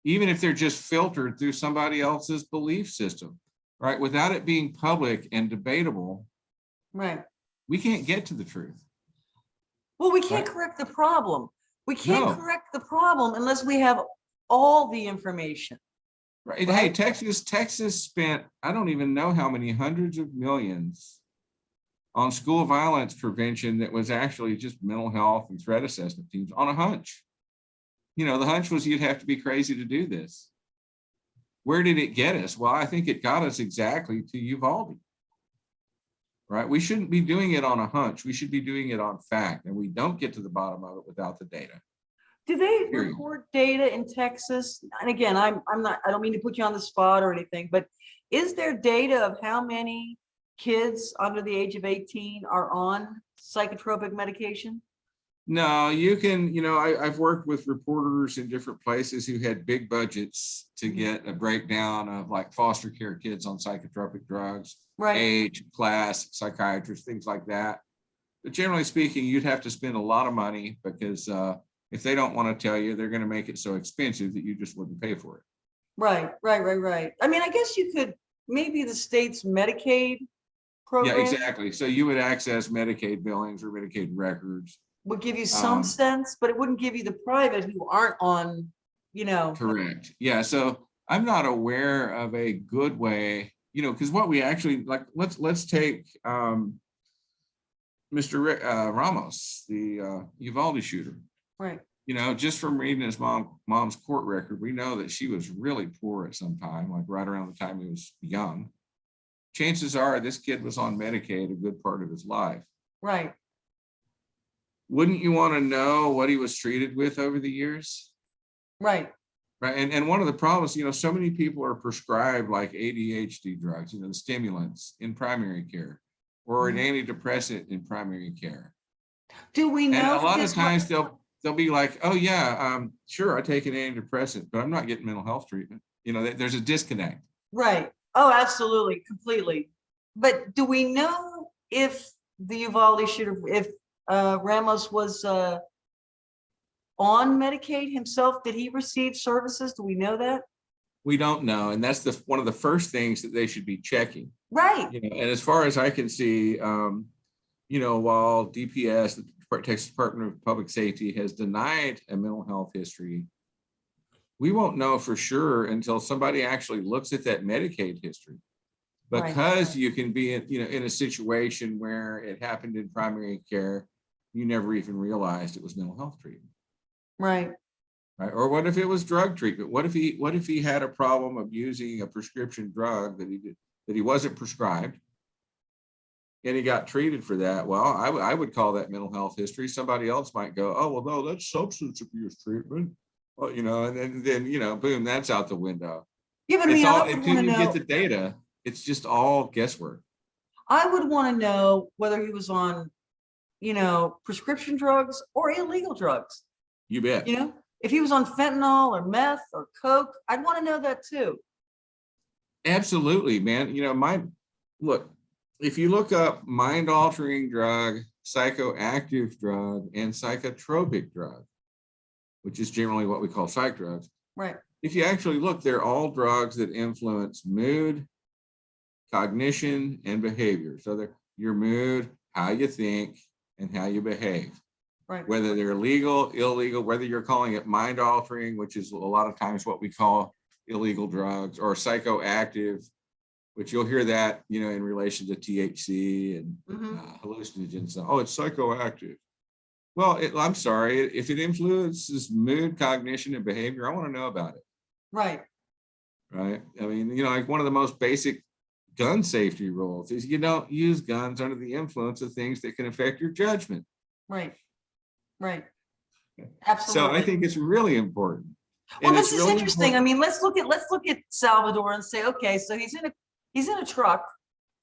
Even if they're just filtered through somebody else's belief system, right? Without it being public and debatable, right, we can't get to the truth. Well, we can't correct the problem. We can't correct the problem unless we have all the information. Right. Hey, Texas spent, I don't even know how many hundreds of millions on school violence prevention that was actually just mental health and threat assessment teams on a hunch. You know, the hunch was you'd have to be crazy to do this. Where did it get us? Well, I think it got us exactly to Uvalde. Right? We shouldn't be doing it on a hunch. We should be doing it on fact, and we don't get to the bottom of it without the data. Do they record data in Texas? And again, I don't mean to put you on the spot or anything, but is there data of how many kids under the age of 18 are on psychotropic medication? No, you can, you know, I've worked with reporters in different places who had big budgets to get a breakdown of like foster care kids on psychotropic drugs, age, class, psychiatrists, things like that. But generally speaking, you'd have to spend a lot of money because if they don't want to tell you, they're going to make it so expensive that you just wouldn't pay for it. Right. I mean, I guess you could, maybe the state's Medicaid program. Yeah, exactly. So you would access Medicaid billings or Medicaid records. Would give you some sense, but it wouldn't give you the private who aren't on, you know. Correct. Yeah. So I'm not aware of a good way, you know, because what we actually like, let's take Mr. Ramos, the Uvalde shooter. Right. You know, just from reading his mom's court record, we know that she was really poor at some time, like right around the time he was young. Chances are this kid was on Medicaid a good part of his life. Right. Wouldn't you want to know what he was treated with over the years? Right. Right. And one of the problems, you know, so many people are prescribed like ADHD drugs, you know, the stimulants in primary care. or an antidepressant in primary care. Do we And know a that lot of this times they'll be like, oh yeah, sure, I take an antidepressant, but I'm not getting mental health treatment. You know, there's a disconnect. right? Oh, absolutely, completely. But do we know if the Uvalde should have, if Ramos was on Medicaid himself? Did he receive services? Do we know that? We don't know, and that's one of the first things that they should be checking. Right. You know, and as far as I can see, you know, while DPS, the Texas Department of Public Safety, has denied a mental health history, we won't know for sure until somebody actually looks at that Medicaid history, because Right. you can be in, you know, in a situation where it happened in primary care, you never even realized it was mental health treatment. Right. Right? Or what if it was drug treatment? What if he had a problem of using a prescription drug that he wasn't prescribed, and he got treated for that? Well, I would call that mental health history. Somebody else might go, oh, well, no, that's substance abuse treatment. Well, you know, and then, you know, boom, that's out the window. Yeah, but I It's mean, all, I would until want to you get know, the data, it's just all guesswork. I would want to know whether he was on, you know, prescription drugs or illegal drugs. You bet. You know, if he was on fentanyl or meth or coke, I'd want to know that too. Absolutely, man. You know, look, if you look up mind altering drug, psychoactive drug, and psychotropic drug, which is generally what we call psych drugs, Right. if you actually look, they're all drugs that influence mood, cognition, and behavior. So they're your mood, how you think, and how you behave. Right. Whether they're legal, illegal, whether you're calling it mind altering, which is a lot of times what we call illegal drugs, or psychoactive, which you'll hear that, you know, in relation to THC and hallucinogens. Oh, it's psychoactive. Well, I'm sorry, if it influences mood, cognition, and behavior, I want to know about it. Right. Right. I mean, you know, like one of the most basic gun safety rules is you don't use guns under the influence of things that can affect your judgment. Right. Right. So Absolutely. I think it's really important. Well, And this it's is really interesting. I important. mean, let's look at Salvador and say, okay, so he's in a truck,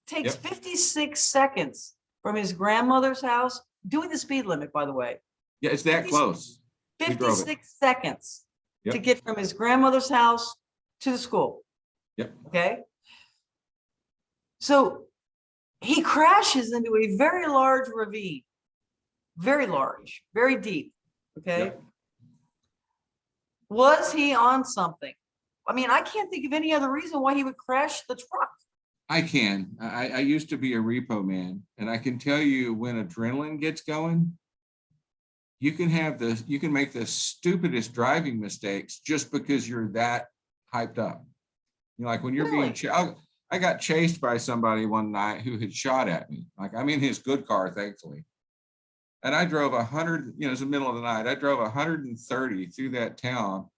takes Yep. 56 seconds from his grandmother's house, doing the speed limit, by the way. Yeah, it's that 50 close. We drove it. 56 seconds to Yep. get from his grandmother's house to the school. Yep. Okay. So he crashes into a very large ravine, very large, very deep. Okay. Yep. Was he on something? I mean, I can't think of any other reason why he would crash the truck. I can. I used to be a repo man, and I can tell you when adrenaline gets going, you can make the stupidest driving mistakes just because you're that hyped up. You know, like when you're Really? I got chased by somebody one night who had shot at me. Like, I'm in his good car, thankfully. And I drove 100, you know, it's the middle of the night. I drove 130 through that town.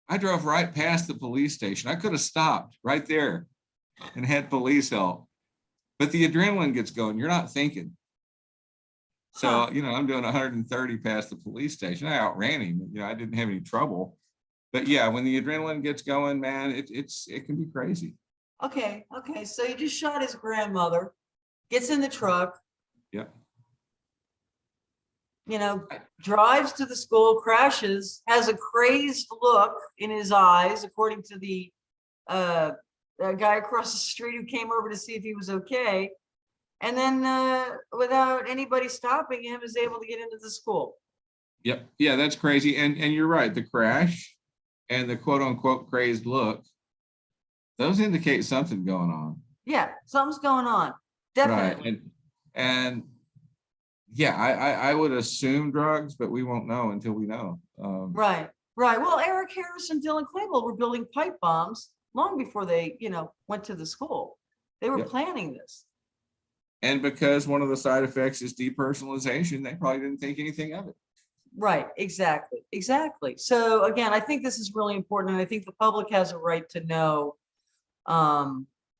I drove right past the police station. I could have stopped right there and had police help. But the adrenaline gets going. You're not thinking. So, you know, I'm doing 130 past the police station. I outran him. You know, I didn't have any trouble. But yeah, when the adrenaline gets going, man, it can be crazy. Okay. Okay. So he just shot his grandmother, gets in the truck, Yep. you know, drives to the school, crashes, has a crazed look in his eyes, according to the guy across the street who came over to see if he was okay. And then without anybody stopping him, is able to get into the school. Yep. Yeah, that's crazy. And you're right. The crash and the quote unquote crazed look, those indicate something going on. Yeah, something's going on. Definitely. Right. And yeah, I would assume drugs, but we won't know until we know. Right. Right. Well, Eric Harris and Dylan Clable were building pipe bombs long before they, you know, went to the school. They were Yep. planning this. And because one of the side effects is depersonalization, they probably didn't think anything of it. Right. Exactly. Exactly. So again, I think this is really important. And I think the public has a right to know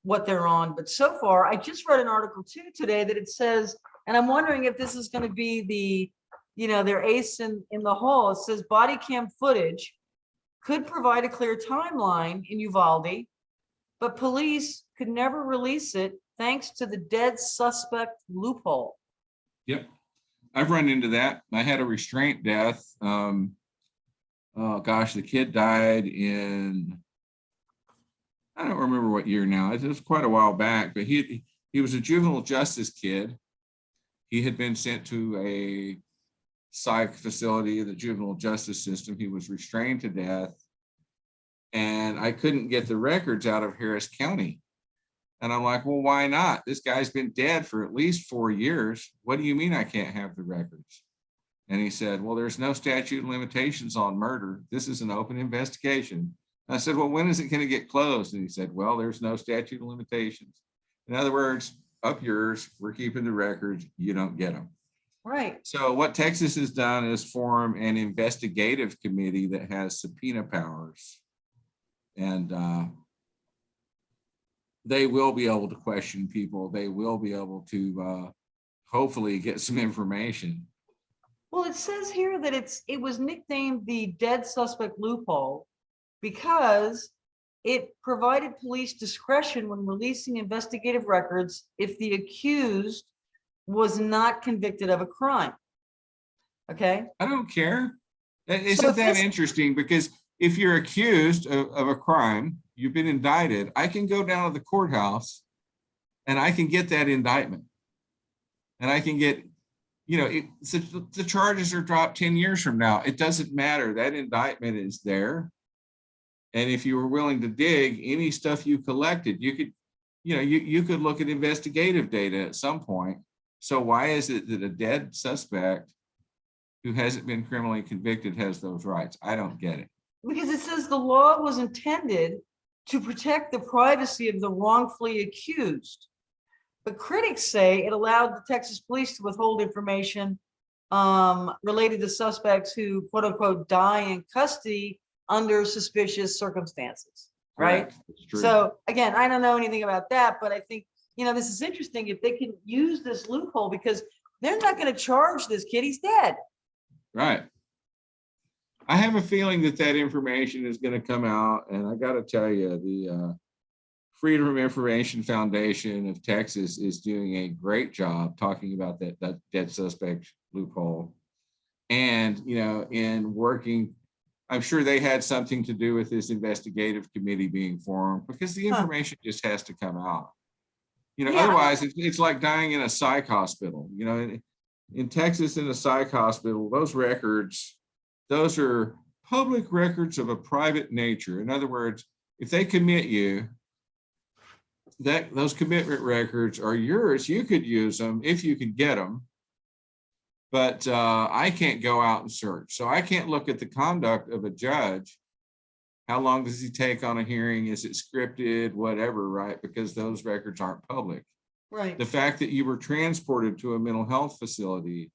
what they're on. But so far, I just read an article too today that it says, and I'm wondering if this is going to be the, you know, their ace in the hole. It says body cam footage could provide a clear timeline in Uvalde, but police could never release it thanks to the dead suspect loophole. Yep. I've run into that. I had a restraint death. Oh gosh, the kid died in, I don't remember what year now. It was quite a while back, but he was a juvenile justice kid. He had been sent to a psych facility, the juvenile justice system. He was restrained to death. And I couldn't get the records out of Harris County. And I'm like, well, why not? This guy's been dead for at least 4 years. What do you mean I can't have the records? And he said, well, there's no statute of limitations on murder. This is an open investigation. And I said, well, when is it going to get closed? And he said, well, there's no statute of limitations. In other words, up yours, we're keeping the records, you don't get them. Right. So what Texas has done is form an investigative committee that has subpoena powers. And they will be able to question people. They will be able to hopefully get some information. Well, it says here that it was nicknamed the dead suspect loophole because it provided police discretion when releasing investigative records if the accused was not convicted of a crime. Okay. I don't care. Isn't So if that this- interesting? Because if you're accused of a crime, you've been indicted, I can go down to the courthouse and I can get that indictment. And I can get, the charges are dropped 10 years from now. It doesn't matter. That indictment is there. And if you were willing to dig any stuff you collected, you could, you could look at investigative data at some point. So why is it that a dead suspect who hasn't been criminally convicted has those rights? I don't get it. Because it says the law was intended to protect the privacy of the wrongfully accused. But critics say it allowed the Texas police to withhold information related to suspects who, quote unquote, die in custody under suspicious circumstances, right? So again, I don't know anything about that, but I think, this is interesting if they can use this loophole because they're not going to charge this kid. He's dead. Right. I have a feeling that information is going to come out, and I got to tell you, the Freedom of Information Foundation of Texas is doing a great job talking about that dead suspect loophole, and in working. I'm sure they had something to do with this investigative committee being formed because the information just has to come out. Otherwise it's like dying in a psych hospital. In Texas, in a psych hospital, those records. Those are public records of a private nature. In other words, if they commit you, those commitment records are yours. You could use them if you could get them. But I can't go out and search. So I can't look at the conduct of a judge. How long does he take on a hearing? Is it scripted? Whatever, right? Because those records aren't public. Right. The fact that you were transported to a mental health facility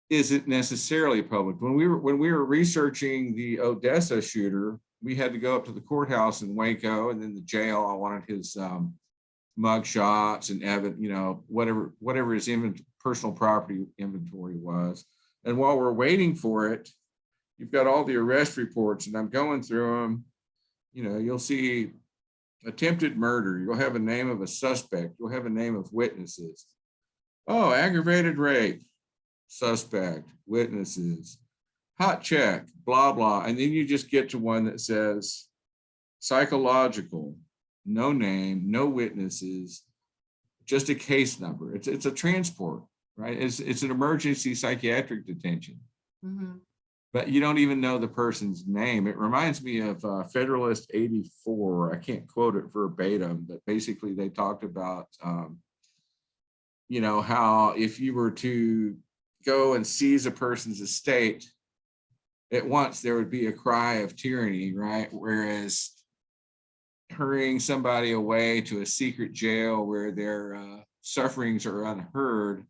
isn't necessarily public. When we were researching the Odessa shooter, we had to go up to the courthouse in Waco and then the jail. I wanted his mug shots and whatever his personal property inventory was. And while we're waiting for it, you've got all the arrest reports, and I'm going through them. You'll see attempted murder. You'll have a name of a suspect. You'll have a name of witnesses. Oh, aggravated rape. Suspect, witnesses, hot check, blah, blah. And then you just get to one that says psychological, no name, no witnesses, just a case number. It's a transport, right? It's an emergency psychiatric detention. Mm-hmm. But you don't even know the person's name. It reminds me of Federalist 84. I can't quote it verbatim, but basically they talked about, how if you were to go and seize a person's estate, at once there would be a cry of tyranny, right? Whereas hurrying somebody away to a secret jail where their sufferings are unheard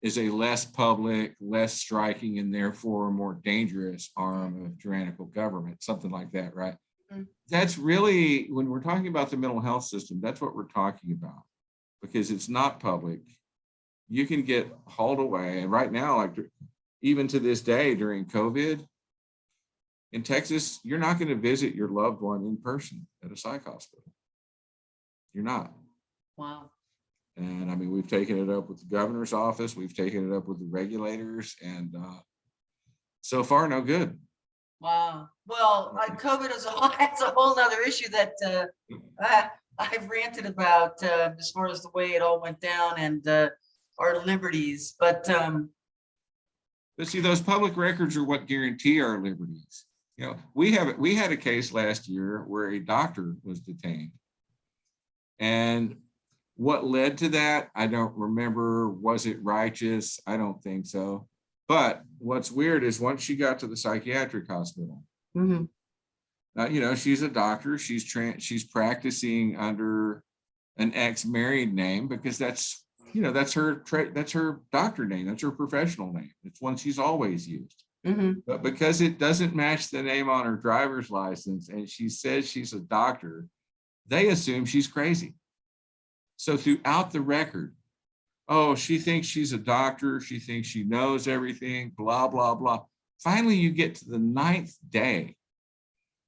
is a less public, less striking, and therefore a more dangerous arm of tyrannical government, something like that, right? Mm-hmm. That's really, when we're talking about the mental health system, that's what we're talking about, because it's not public. You can get hauled away. And right now, like even to this day during COVID, in Texas, you're not going to visit your loved one in person at a psych hospital. You're not. Wow. And I mean, we've taken it up with the governor's office, we've taken it up with the regulators, and so far, no good. Wow. Well, COVID is that's a whole nother issue that I've ranted about as far as the way it all went down and our liberties. But see, those public records are what guarantee our liberties. You know, we had a case last year where a doctor was detained. And what led to that, I don't remember. Was it righteous? I don't think so. But what's weird is once she got to the psychiatric hospital, mm-hmm. you know, she's a doctor. She's practicing under an ex-married name because that's, you know, that's her doctor name. That's her professional name. It's one she's always used. Mm-hmm. But because it doesn't match the name on her driver's license and she says she's a doctor, they assume she's crazy. So throughout the record, oh, she thinks she's a doctor. She thinks she knows everything, blah, blah, blah. Finally, you get to the 9th day.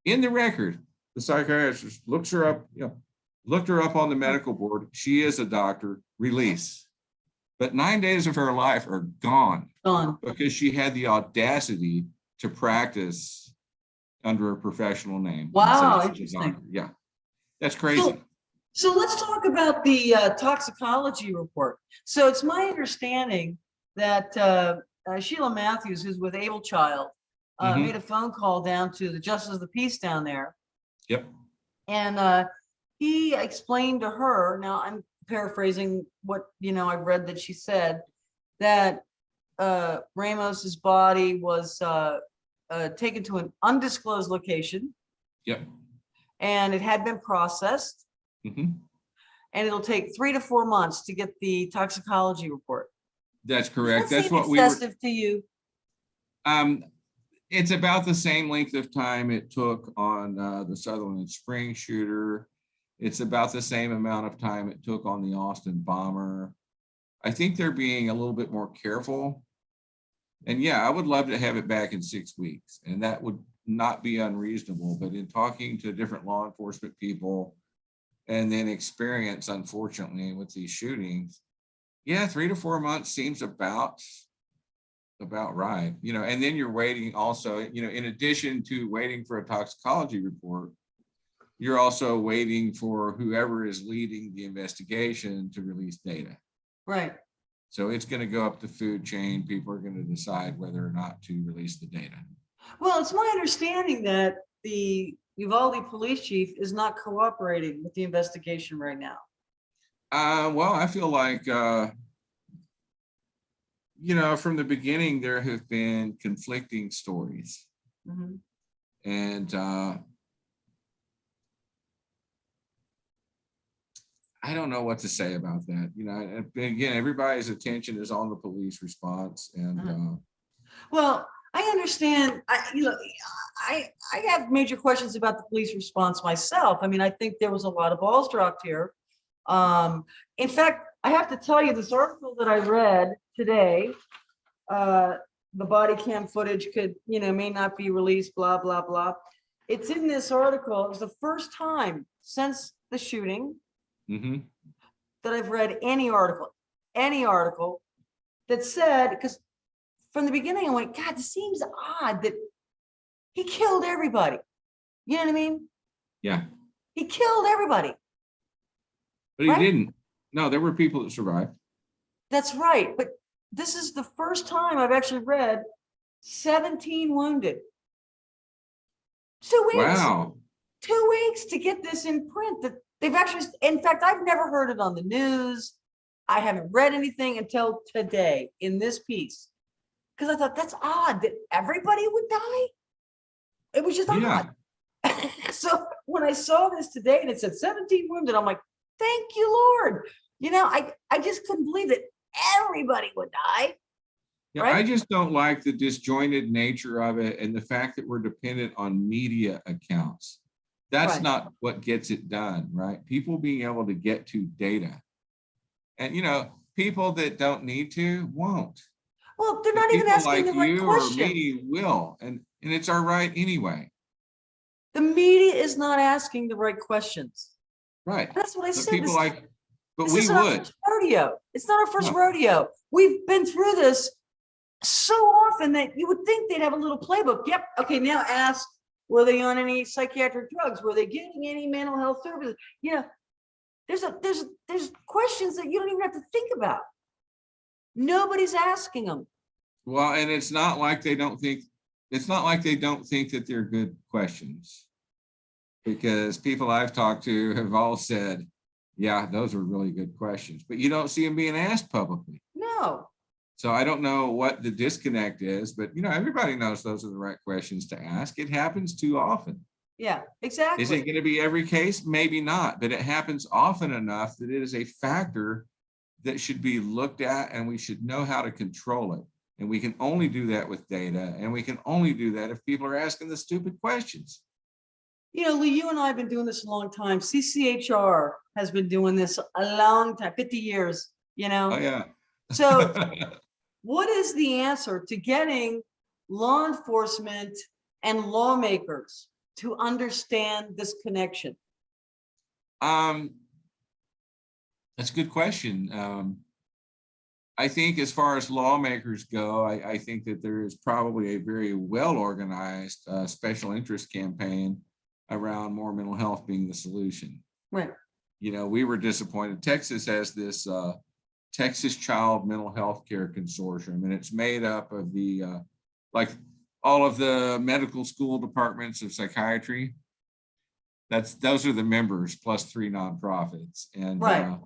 In the record, the psychiatrist looks her up, you know, looked her up on the medical board. She is a doctor, release. But 9 days of her life are gone because she had the audacity to practice under a professional name. Wow, interesting. Yeah, that's crazy. So let's talk about the toxicology report. So it's my understanding that Sheila Matthews, who's with Able Child, made a phone call down to the Justice of the Peace down there. Yep. And he explained to her, now I'm paraphrasing what, you know, I've read that she said, that Ramos's body was taken to an undisclosed location. Yep. And it had been processed. Mm-hmm. And it'll take 3 to 4 months to get the toxicology report. That's correct. That's what we were. Excessive to you? It's about the same length of time it took on the Sutherland Springs shooter. It's about the same amount of time it took on the Austin bomber. I think they're being a little bit more careful. And yeah, I would love to have it back in 6 weeks, and that would not be unreasonable. But in talking to different law enforcement people, and then experience, unfortunately, with these shootings, yeah, 3 to 4 months seems about right, you know. And then you're waiting also, you know, in addition to waiting for a toxicology report, you're also waiting for whoever is leading the investigation to release data. Right. So it's going to go up the food chain. People are going to decide whether or not to release the data. Well, it's my understanding that the Uvalde police chief is not cooperating with the investigation right now. Well, I feel like, you know, from the beginning, there have been conflicting stories. Mm-hmm. And I don't know what to say about that. You know, again, everybody's attention is on the police response. And well, I understand. I have major questions about the police response myself. I mean, I think there was a lot of balls dropped here. In fact, I have to tell you, this article that I read today, the body cam footage could, you know, may not be released, blah, blah, blah. It's in this article. It was the first time since the shooting that I've read any article that said, because from the beginning, I went, God, this seems odd that he killed everybody. You know what I mean? Yeah. He killed everybody. But he didn't. No, there were people that survived. That's right. But this is the first time I've actually read 17 wounded. 2 weeks. Wow. 2 weeks to get this in print. That they've actually, in fact, I've never heard it on the news. I haven't read anything until today in this piece. Because I thought that's odd that everybody would die. It was just odd. So when I saw this today and it said 17 wounded, I'm like, thank you, Lord. You know, I just couldn't believe that everybody would die. Yeah, right? I just don't like the disjointed nature of it and the fact that we're dependent on media accounts. That's not what gets it done, right? People being able to get to data. And, you know, people that don't need to won't. Well, they're not even asking the right question. People like you or me will, and it's our right anyway. The media is not asking the right questions. Right. That's what I said. but This we isn't our would. first rodeo. It's not our first No. rodeo. We've been through this so often that you would think they'd have a little playbook. Yep. Okay. Now ask, were they on any psychiatric drugs? Were they getting any mental health services? You know, there's questions that you don't even have to think about. Nobody's asking them. Well, and it's not like they don't think that they're good questions. Because people I've talked to have all said, yeah, those are really good questions, but you don't see them being asked publicly. No. So I don't know what the disconnect is, but everybody knows those are the right questions to ask. It happens too often. Yeah, exactly. Is it going to be every case? Maybe not, but it happens often enough that it is a factor that should be looked at, and we should know how to control it. And we can only do that with data, and we can only do that if people are asking the stupid questions. Lee, you and I have been doing this a long time. CCHR has been doing this a long time, 50 years, Oh, yeah. So what is the answer to getting law enforcement and lawmakers to understand this connection? That's a good question. I think as far as lawmakers go, I think that there is probably a very well-organized special interest campaign around more mental health being the solution. Right. We were disappointed. Texas has this Texas Child Mental Health Care Consortium, and it's made up of the like all of the medical school departments of psychiatry. Those are the members plus 3 nonprofits. And right.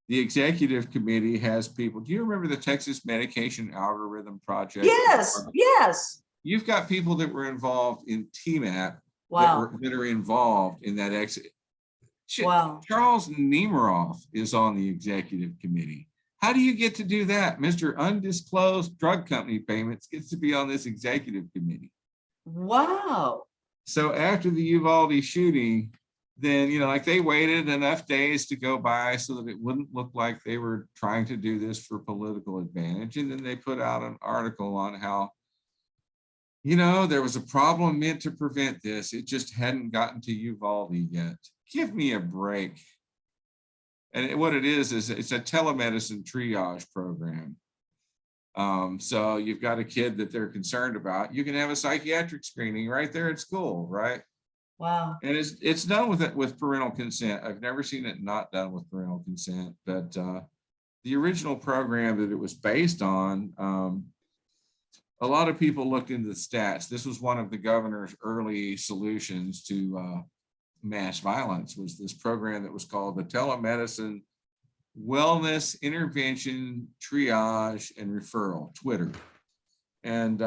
The executive committee has people. Do you remember the Texas Medication Algorithm Project? Yes, yes. You've got people that were involved in TMAP. Wow. that are involved in that exit. Wow. Charles Nemiroff is on the executive committee. How do you get to do that? Mr. Undisclosed Drug Company Payments gets to be on this executive committee. Wow. So after the Uvalde shooting, then, they waited enough days to go by so that it wouldn't look like they were trying to do this for political advantage. And then they put out an article on how there was a problem meant to prevent this. It just hadn't gotten to Uvalde yet. Give me a break. And what it is it's a telemedicine triage program. So you've got a kid that they're concerned about. You can have a psychiatric screening right there at school, right? Wow. And it's done with parental consent. I've never seen it not done with parental consent, but the original program that it was based on, a lot of people looked into the stats. This was one of the governor's early solutions to mass violence, was this program that was called the Telemedicine Wellness Intervention Triage and Referral, Twitter. And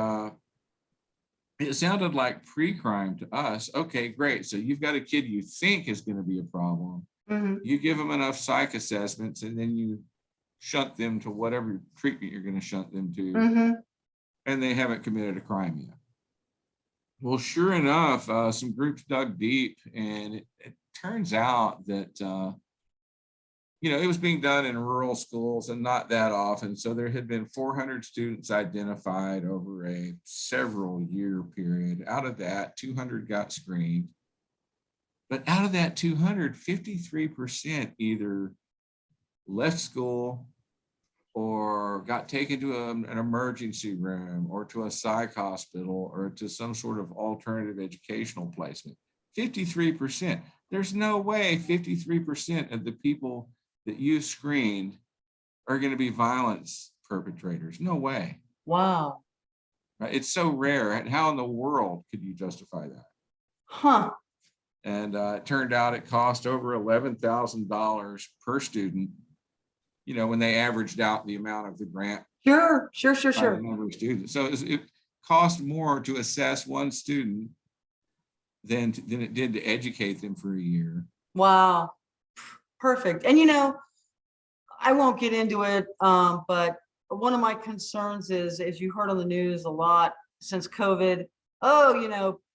it sounded like pre-crime to us. Okay, great. So you've got a kid you think is going to be a problem. Mm-hmm. You give them enough psych assessments, and then you shunt them to whatever treatment you're going to shunt them to. Mm-hmm. And they haven't committed a crime yet. Well, sure enough, some groups dug deep, and it turns out that, it was being done in rural schools and not that often. So there had been 400 students identified over a several year period. Out of that, 200 got screened. But out of that 200, 53% either left school or got taken to an emergency room or to a psych hospital or to some sort of alternative educational placement. 53%. There's no way 53% of the people that you screened are going to be violence perpetrators. No way. Wow. Right? It's so rare. And how in the world could you justify that? Huh. And it turned out it cost over $11,000 per student, when they averaged out the amount of the grant. Sure. The number of students. So it cost more to assess one student than it did to educate them for a year. Wow. Perfect. And I won't get into it, but one of my concerns is, as you heard on the news a lot since COVID,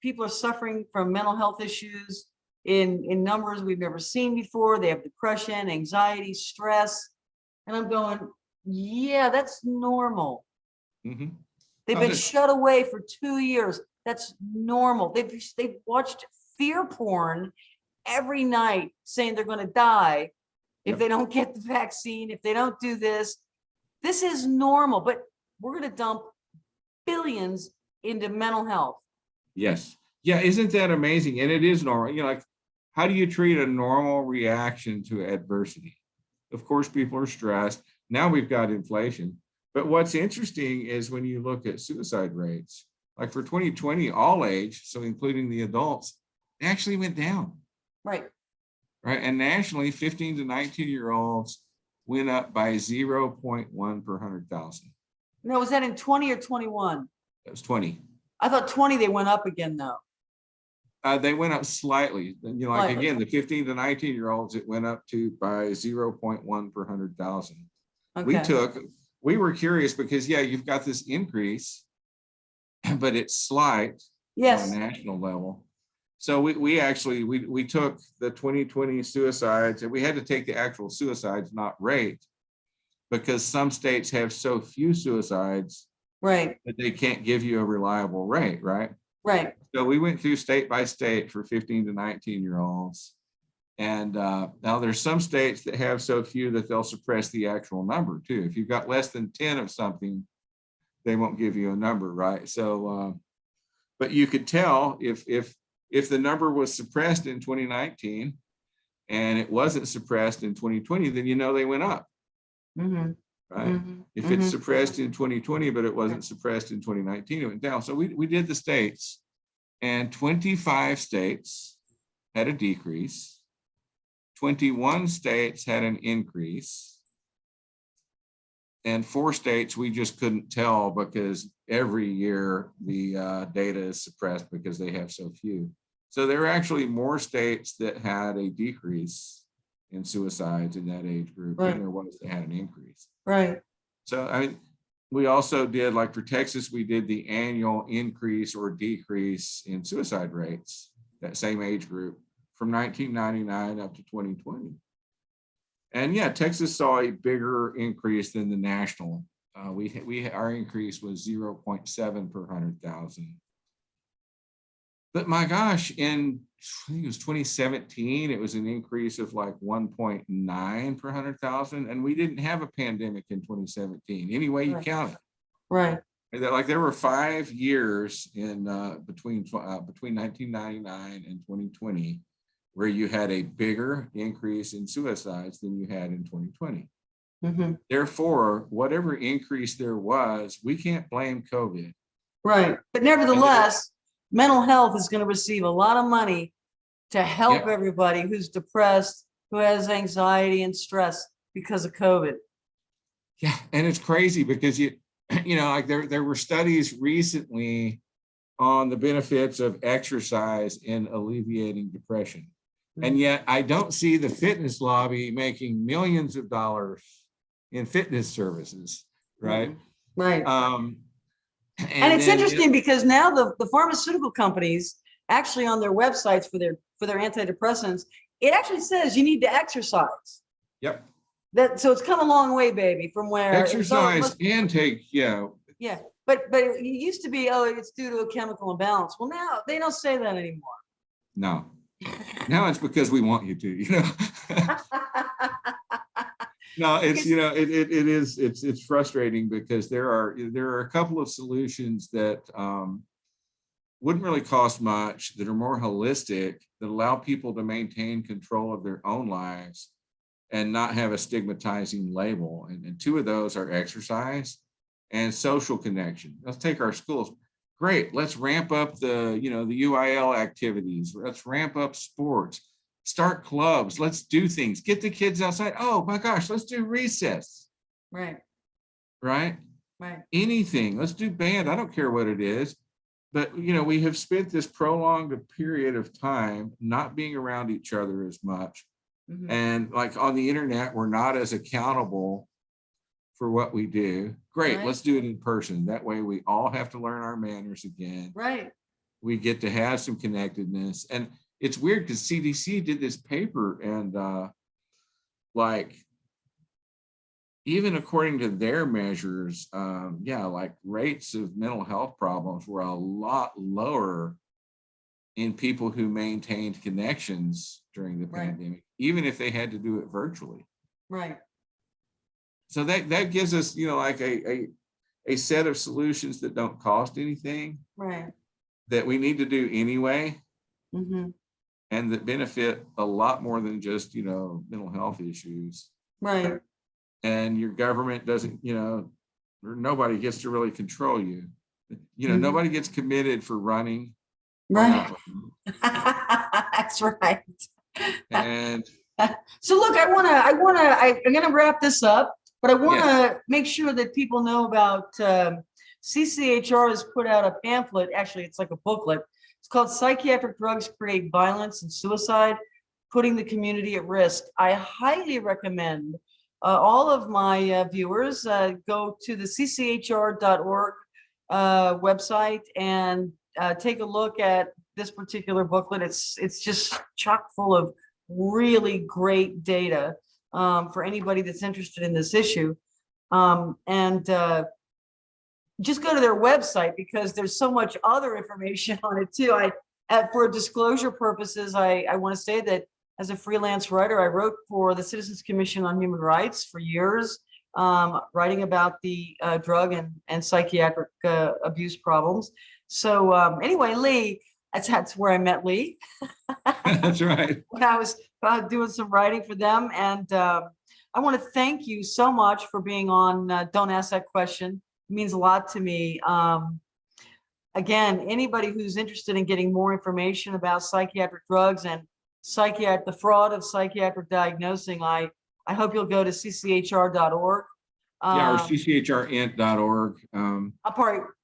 people are suffering from mental health issues in numbers we've never seen before. They have depression, anxiety, stress. And I'm going, yeah, that's normal. Mm-hmm. They've been shut away for 2 years. That's normal. They've watched fear porn every night saying they're going to die. if Yep. they don't get the vaccine, if they don't do this. This is normal, but we're going to dump billions into mental health. Yes. Yeah. Isn't that amazing? And it is normal. You know, like, how do you treat a normal reaction to adversity? Of course, people are stressed. Now we've got inflation. But what's interesting is when you look at suicide rates, like for 2020, all age, so including the adults, they actually went down. Right. Right. And nationally, 15 to 19-year-olds went up by 0.1 per 100,000. Now, was that in 20 or 21? That was 20. I thought 20, they went up again though. They went up slightly. You know, like Slightly. again, the 15 to 19-year-olds, it went up to by 0.1 per 100,000. Okay. We were curious because, yeah, you've got this increase, but it's slight on Yes. a national level. So we actually took the 2020 suicides, and we had to take the actual suicides, not rate, because some states have so few suicides Right. that they can't give you a reliable rate, right? Right. So we went through state by state for 15 to 19-year-olds. And now there's some states that have so few that they'll suppress the actual number too. If you've got less than 10 of something, they won't give you a number, right? So, but you could tell if the number was suppressed in 2019 and it wasn't suppressed in 2020, then you know they went up, Mm-hmm. right? Mm-hmm. If it's suppressed in 2020, but it wasn't suppressed in 2019, it went down. So we did the states, and 25 states had a decrease. 21 states had an increase. And 4 states we just couldn't tell because every year the data is suppressed because they have so few. So there are actually more states that had a decrease in suicides in that age group than there was that had an increase. Right. So I mean, we also did, like for Texas, we did the annual increase or decrease in suicide rates, that same age group, from 1999 up to 2020. And yeah, Texas saw a bigger increase than the national. Our increase was 0.7 per 100,000. But my gosh, I think it was 2017, it was an increase of like 1.9 per 100,000, and we didn't have a pandemic in 2017. Any way you count it. Right. Like there were 5 years in between 1999 and 2020 where you had a bigger increase in suicides than you had in 2020. Mm-hmm. Therefore, whatever increase there was, we can't blame COVID. Right. But nevertheless, mental health is going to receive a lot of money to help everybody who's depressed, who has anxiety and stress because of COVID. Yeah, and it's crazy because you know, like there were studies recently on the benefits of exercise in alleviating depression. And yet I don't see the fitness lobby making millions of dollars in fitness services, right? Right. And it's interesting because now the pharmaceutical companies actually on their websites for their antidepressants, it actually says you need to exercise. Yep. So it's come a long way, baby, from where exercise and take, yeah. But it used to be, it's due to a chemical imbalance. Well, now they don't say that anymore. No. Now it's because we want you to, you know. No, it's, you know, it's frustrating because there are a couple of solutions that wouldn't really cost much, that are more holistic, that allow people to maintain control of their own lives and not have a stigmatizing label. And 2 of those are exercise and social connection. Let's take our schools. Great, let's ramp up the UIL activities. Let's ramp up sports, start clubs, let's do things, get the kids outside. Oh my gosh, let's do recess. Right. Anything, let's do band. I don't care what it is. But, you know, we have spent this prolonged period of time not being around each other as much. Mm-hmm. And like on the internet, we're not as accountable for what we do. Great, let's do it in person. That way we all have to learn our manners again. Right. We get to have some connectedness. And it's weird because CDC did this paper, and like, even according to their measures, like rates of mental health problems were a lot lower in people who maintained connections during the pandemic, even if they had to do it virtually. Right. So that gives us, like a set of solutions that don't cost anything, Right. that we need to do anyway, Mm-hmm. and that benefit a lot more than just, mental health issues. Right. And your government doesn't, or nobody gets to really control you. Mhm. Nobody gets committed for running or Right. not running. That's right. And So look, I'm gonna wrap this up, but I want yes, to make sure that people know about CCHR has put out a pamphlet. Actually, it's like a booklet. It's called Psychiatric Drugs Create Violence and Suicide, Putting the Community at Risk. I highly recommend all of my viewers go to the cchr.org website and take a look at this particular booklet. It's just chock full of really great data for anybody that's interested in this issue. And just go to their website because there's so much other information on it too. For disclosure purposes, I want to say that as a freelance writer, I wrote for the Citizens Commission on Human Rights for years, writing about the drug and psychiatric abuse problems. So anyway, Lee, that's where I met Lee. that's right. When I was doing some writing for them. And I want to thank you so much for being on Don't Ask That Question. It means a lot to me. Again, anybody who's interested in getting more information about psychiatric drugs and the fraud of psychiatric diagnosing, I hope you'll go to cchr.org. Yeah, or cchrint.org.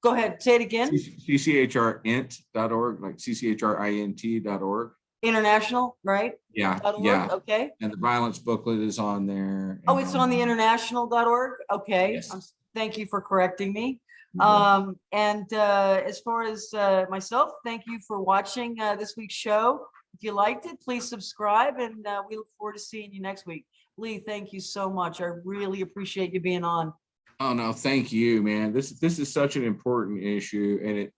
Go ahead, say it again. cchrint.org, like cchrint.org. International, right? Yeah, .org, okay. And the violence booklet is on there. Oh, it's on the international.org. Okay. Yes. Thank you for correcting me. Mhm. And as far as myself, thank you for watching this week's show. If you liked it, please subscribe, and we look forward to seeing you next week. Lee, thank you so much. I really appreciate you being on. Oh no, thank you, man. This is such an important issue, and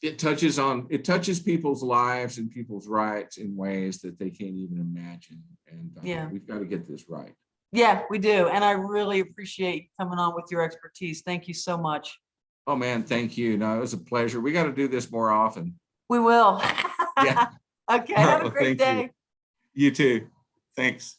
it touches people's lives and people's rights in ways that they can't even imagine. And Yeah. we've got to get this right. Yeah, we do. And I really appreciate you coming on with your expertise. Thank you so much. Oh man, thank you. No, it was a pleasure. We got to do this more often. We will. Yeah. Okay, have a great day. You too. Thanks.